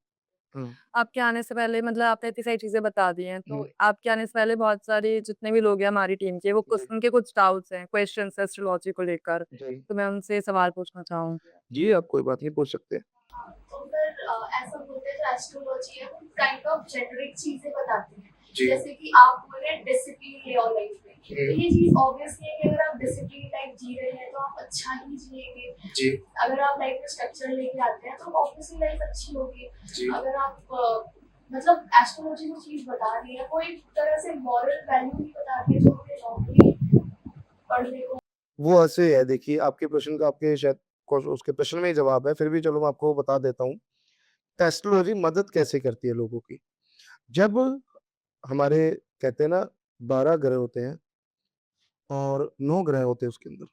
हुँ, आपके आने से पहले मतलब आपने इतनी सारी चीज़ें बता दी हैं, हुँ, तो आपके आने से पहले बहुत सारे जितने भी लोग हैं हमारी टीम के, वो कुछ जी, उनके कुछ डाउट्स हैं, क्वेश्चन्स हैं एस्ट्रोलॉजी को लेकर, जी। तो मैं उनसे सवाल पूछना चाहूँगी। जी, आप कोई बात नहीं पूछ सकते। हाँ, तो फिर ऐसा बोलते हैं जो एस्ट्रोलॉजी है वो काइंड ऑफ जेनेरिक चीजें बताती है जी। जैसे कि आप बोल रहे हैं डिसिप्लिन ले और लाइफ में तो हुँ, ये चीज ऑब्वियसली है कि अगर आप डिसिप्लिन लाइफ जी रहे हैं तो आप अच्छा ही जिएंगे जी, अगर आप लाइफ में स्ट्रक्चर लेके आते हैं तो ऑब्वियसली लाइफ अच्छी होगी जी। अगर आप मतलब एस्ट्रोलॉजी जो चीज बता रही है वो एक तरह से मॉरल वैल्यू ही बता रही है जो हमें नॉर्मली पढ़ने को वो ऐसे है, देखिए आपके प्रश्न का आपके शायद क्वेश उसके प्रश्न में ही जवाब है, फिर भी चलो मैं आपको बता देता हूँ। एस्ट्रोलॉजी मदद कैसे करती है लोगों की? जब हमारे कहते हैं ना 12 ग्रह होते हैं और 9 ग्रह होते हैं उसके अंदर,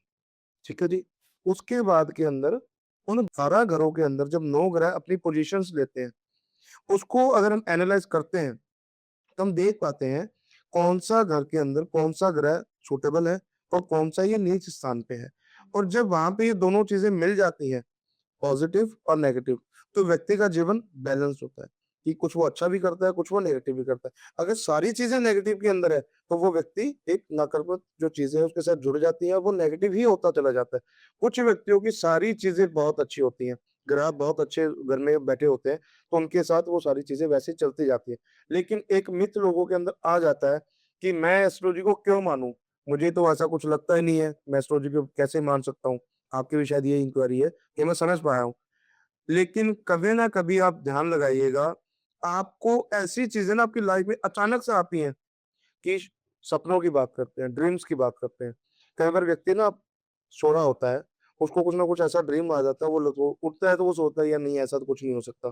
ठीक है जी? उसके बाद के अंदर उन 12 घरों के अंदर जब 9 ग्रह अपनी पोज़ीशंस लेते हैं, उसको अगर हम एनालाइज़ करते हैं, तो हम देख पाते हैं कौन-सा घर के अंदर कौन-सा ग्रह सूटेबल है और कौन-सा ये नीच स्थान पे है। और जब वहाँ पे ये दोनों चीज़ें मिल जाती हैं, पॉजिटिव और नेगेटिव, तो व्यक्ति का जीवन बैलेंस होता है कि कुछ वो अच्छा भी करता है, कुछ वो नेगेटिव भी करता है। अगर सारी चीज़ें नेगेटिव के अंदर है, तो वो व्यक्ति एक नकारात्मक जो चीज़ें हैं उसके साथ जुड़ जाती हैं, वो नेगेटिव ही होता चला जाता है। कुछ व्यक्तियों की सारी चीज़ें बहुत अच्छी होती हैं, ग्रह बहुत अच्छे घर में बैठे होते हैं, तो उनके साथ वो सारी चीज़ें वैसे ही चलती जाती हैं। लेकिन एक मिथ लोगों के अंदर आ जाता है कि मैं एस्ट्रोलॉजी को क्यों मानूँ? मुझे तो ऐसा कुछ लगता ही नहीं है, मैं एस्ट्रोलॉजी को कैसे मान सकता हूँ? आपकी भी शायद ये इंक्वायरी है, ये मैं समझ पाया हूँ। लेकिन कभी ना कभी आप ध्यान लगाइएगा, आपको ऐसी चीज़ें ना आपकी लाइफ में अचानक से आती हैं कि सपनों की बात करते हैं, ड्रीम्स की बात करते हैं। कई बार व्यक्ति ना सो रहा होता है, उसको कुछ ना कुछ ऐसा ड्रीम आ जाता है, वो उठता है तो वो सोचता है यार नहीं ऐसा तो कुछ नहीं हो सकता।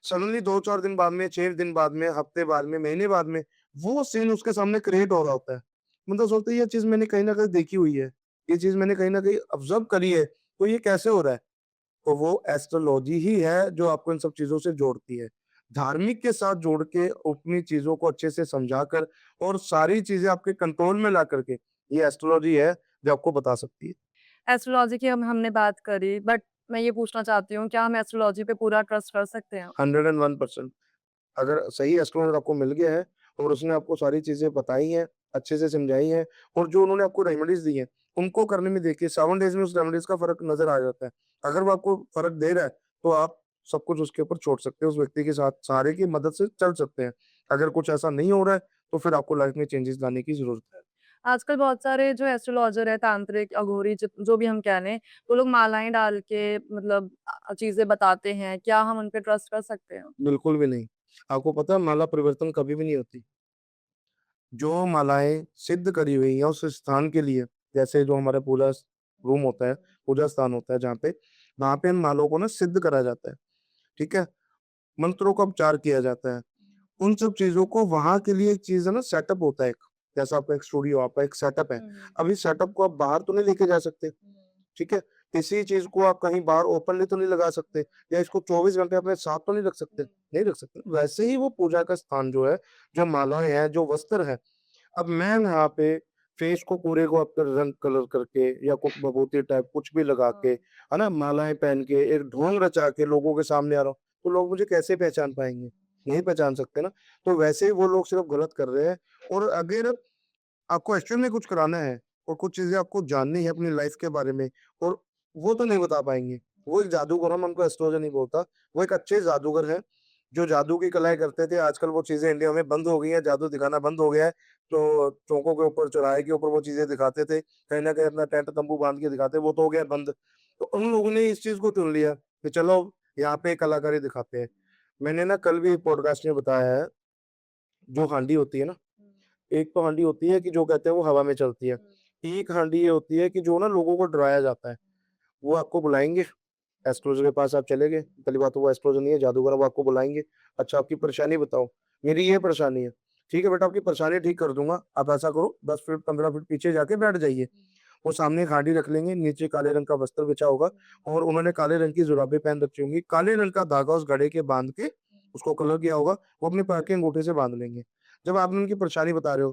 सडनली 2-4 दिन बाद में, 6 दिन बाद में, हफ्ते बाद में, महीने बाद में, वो सीन उसके सामने क्रिएट हो रहा होता है। मतलब सोचता है ये चीज़ मैंने कहीं न कहीं देखी हुई है, ये चीज़ मैंने कहीं न कहीं ऑब्ज़र्व करी है, तो ये कैसे हो रहा है? तो वो एस्ट्रोलॉजी ही है जो आपको इन सब चीज़ों से जोड़ती है। धार्मिक के साथ जोड़ के अपनी चीज़ों को अच्छे से समझाकर और सारी चीज़ें आपके कंट्रोल में ला करके, ये एस्ट्रोलॉजी है जो आपको बता सकती है। एस्ट्रोलॉजी की हमने बात करी बट मैं ये पूछना चाहती हूँ, क्या हम एस्ट्रोलॉजी पे पूरा ट्रस्ट कर सकते हैं? 101%। अगर सही एस्ट्रोनॉट आपको मिल गया है और उसने आपको सारी चीज़ें बताई हैं, अच्छे से समझाई हैं और जो उन्होंने आपको रेमेडीज़ दी हैं, उनको करने में देखिए 7 डेज़ में उस रेमेडीज़ का फ़र्क नज़र आ जाता है। अगर वो आपको फ़र्क दे रहा है, तो आप सब कुछ उसके ऊपर छोड़ सकते हैं, उस व्यक्ति के साथ सहारे की मदद से चल सकते हैं। अगर कुछ ऐसा नहीं हो रहा है, तो फिर आपको लाइफ़ में चेंजेज़ लाने की ज़रूरत है। आजकल बहुत सारे जो एस्ट्रोलॉजर है, तांत्रिक, अघोरी जो भी हम कह लें, वो लोग मालाएँ डाल के मतलब चीज़ें बताते हैं। क्या हम उन पे ट्रस्ट कर सकते हैं? बिल्कुल भी नहीं। आपको पता है माला परिवर्तन कभी भी नहीं होती। जो मालाएँ सिद्ध करी हुई हैं उस स्थान के लिए, जैसे जो हमारा पूजा रूम होता है, पूजा स्थान होता है जहाँ पे, वहाँ पे इन मालों को ना सिद्ध करा जाता है, ठीक है? मंत्रों का उच्चार किया जाता है। उन सब चीज़ों को वहाँ के लिए एक चीज़ है ना सेटअप होता है एक, जैसा आपका एक स्टूडियो, आपका एक सेटअप है। हुँ, अब इस सेटअप को आप बाहर तो नहीं लेके जा सकते, ठीक है? इसी चीज़ को आप कहीं बाहर ओपनली तो नहीं लगा सकते या इसको 24 घंटे अपने साथ तो नहीं रख सकते, नहीं रख सकते। वैसे ही वो पूजा का स्थान जो है, जो मालाएँ हैं, जो वस्त्र है, अब मैं यहाँ पे फेस को पूरे को आपका रंग कलर करके या कुछ भभूति टाइप कुछ भी लगा के, हाँ। है ना? मालाएँ पहन के, एक ढोंग रचा के लोगों के सामने आ रहा हूँ, तो लोग मुझे कैसे पहचान पाएँगे? नहीं पहचान सकते ना। तो वैसे ही वो लोग सिर्फ़ गलत कर रहे हैं और अगर आपको एक्चुअल में कुछ कराना है और कुछ चीज़ें आपको जाननी है अपनी लाइफ़ के बारे में और वो तो नहीं बता पाएँगे। वो एक जादूगर, मैं उनको एस्ट्रोलॉजर नहीं बोलता, वो एक अच्छे जादूगर हैं, जो जादू की कलाएँ करते थे। आजकल वो चीज़ें इंडिया में बंद हो गई हैं, जादू दिखाना बंद हो गया है। तो चौकों के ऊपर, चौराहे के ऊपर वो चीज़ें दिखाते थे, कहीं न कहीं अपना टेंट तम्बू बाँध के दिखाते, वो तो हो गया बंद। तो उन लोगों ने इस चीज़ को चुन लिया कि चलो यहाँ पे कलाकारी दिखाते हैं। मैंने ना कल भी पॉडकास्ट में बताया है, जो हांडी होती है ना, एक तो हांडी होती है कि जो कहते हैं वो हवा में चलती है। एक हांडी ये होती है कि जो ना लोगों को डराया जाता है। वो आपको बुलाएँगे, एस्ट्रोलॉजर के पास आप चले गए, पहली बात तो वो एस्ट्रोलॉजर नहीं है, जादूगर है, वो आपको बुलाएँगे, "अच्छा आपकी परेशानी बताओ।" "मेरी ये परेशानी है।" "ठीक है बेटा, आपकी परेशानी ठीक कर दूँगा, आप ऐसा करो 10 फीट 15 फीट पीछे जाके बैठ जाइए।" वो सामने एक हांडी रख लेंगे, नीचे काले रंग का वस्त्र बिछा होगा और उन्होंने काले रंग की जुराबें पहन रखी होंगी, काले रंग का धागा उस घड़े के बाँध के, उसको कलर किया होगा, वो अपने पैर के अंगूठे से बाँध लेंगे। जब आप उनकी परेशानी बता रहे हो,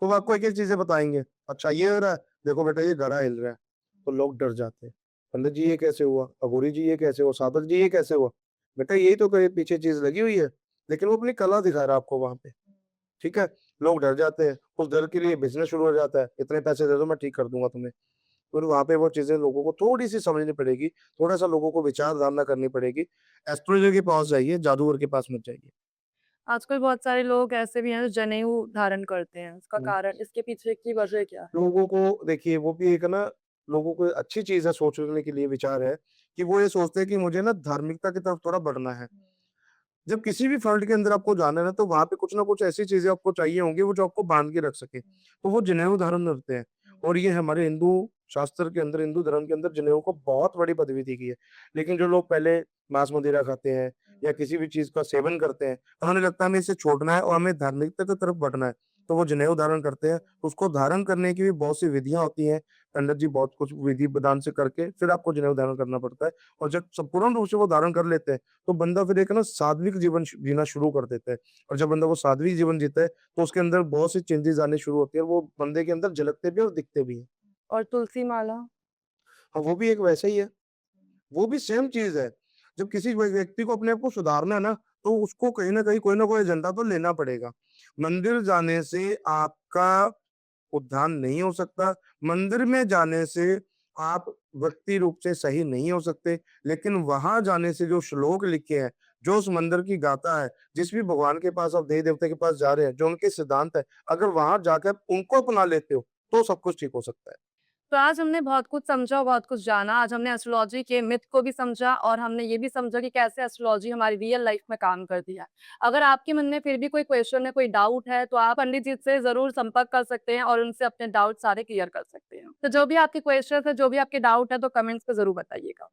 तो वो आपको एक-एक चीज़ें बताएँगे, "अच्छा ये हो रहा है? देखो बेटा ये घड़ा हिल रहा है।" तो लोग डर जाते हैं। "पंडित जी ये कैसे हुआ? अघोरी जी ये कैसे हुआ? साधक जी ये कैसे हुआ?" बेटा यही तो क पीछे चीज़ लगी हुई है, लेकिन वो अपनी कला दिखा रहा है आपको वहाँ पे, ठीक है? लोग डर जाते हैं, उस डर के लिए बिज़नेस शुरू हो जाता है, "इतने पैसे दे दो मैं ठीक कर दूँगा तुम्हें।" फिर वहाँ पे वो चीज़ें लोगों को थोड़ी-सी समझनी पड़ेगी, थोड़ा-सा लोगों को विचार-धारणा करनी पड़ेगी। एस्ट्रोलॉजर के पास जाइए, जादूगर के पास मत जाइए। आजकल बहुत सारे लोग ऐसे भी हैं जो जनेऊ धारण करते हैं। उसका हुँ। कारण इसके पीछे की वजह क्या है? लोगों को देखिए वो भी एक ना लोगों को अच्छी चीज़ है सोचने के लिए विचार है, कि वो ये सोचते हैं कि मुझे ना धार्मिकता की तरफ थोड़ा बढ़ना है। जब किसी भी फील्ड के अंदर आपको जाना है ना, तो वहाँ पे कुछ ना कुछ ऐसी चीज़ें आपको चाहिए होंगी, वो जो आपको बाँध के रख सके। तो वो जनेऊ धारण करते हैं और ये हमारे हिंदू शास्त्र के अंदर, हिंदू धर्म के अंदर जनेऊ को बहुत बड़ी पदवी दी गई है। लेकिन जो लोग पहले मांस-मदिरा खाते हैं या किसी भी चीज़ का सेवन करते हैं, उन्हें लगता है हमें इसे छोड़ना है और हमें धार्मिकता की तरफ बढ़ना है, तो वो जनेऊ धारण करते हैं। उसको धारण करने की भी बहुत सी विधियाँ होती हैं। पंडित जी बहुत कुछ विधि-विधान से करके फिर आपको जनेऊ धारण करना पड़ता है और जब संपूर्ण रूप से वो धारण कर लेते हैं, तो बंदा फिर एक ना सात्विक जीवन जीना शुरू कर देता है और जब बंदा वो सात्विक जीवन जीता है, तो उसके अंदर बहुत सी चेंजेज़ आने शुरू होती है और वो बंदे के अंदर झलकते भी हैं और दिखते भी हैं। और तुलसी माला? हाँ, वो भी एक वैसा ही है, वो भी सेम चीज़ है। जब किसी व्यक्ति को अपने आप को सुधारना है ना, तो उसको कहीं न कहीं कोई ना कोई एजेंडा तो लेना पड़ेगा। मंदिर जाने से आपका उद्धार नहीं हो सकता, मंदिर में जाने से आप व्यक्ति रूप से सही नहीं हो सकते, लेकिन वहाँ जाने से जो श्लोक लिखे हैं, जो उस मंदिर की गाथा है, जिस भी भगवान के पास आप देवी-देवता के पास जा रहे हैं, जो उनके सिद्धांत है, अगर वहाँ जाकर आप उनको अपना लेते हो, तो सब कुछ ठीक हो सकता है। तो आज हमने बहुत कुछ समझा और बहुत कुछ जाना। आज हमने एस्ट्रोलॉजी के मिथ को भी समझा और हमने ये भी समझा कि कैसे एस्ट्रोलॉजी हमारी रियल लाइफ में काम करती है। अगर आपके मन में फिर भी कोई क्वेश्चन है, कोई डाउट है, तो आप पंडित जी से ज़रूर संपर्क कर सकते हैं और उनसे अपने डाउट सारे क्लियर कर सकते हैं। तो जो भी आपके क्वेश्चन्स हैं, जो भी आपके डाउट है, तो कमेंट्स में ज़रूर बताइएगा।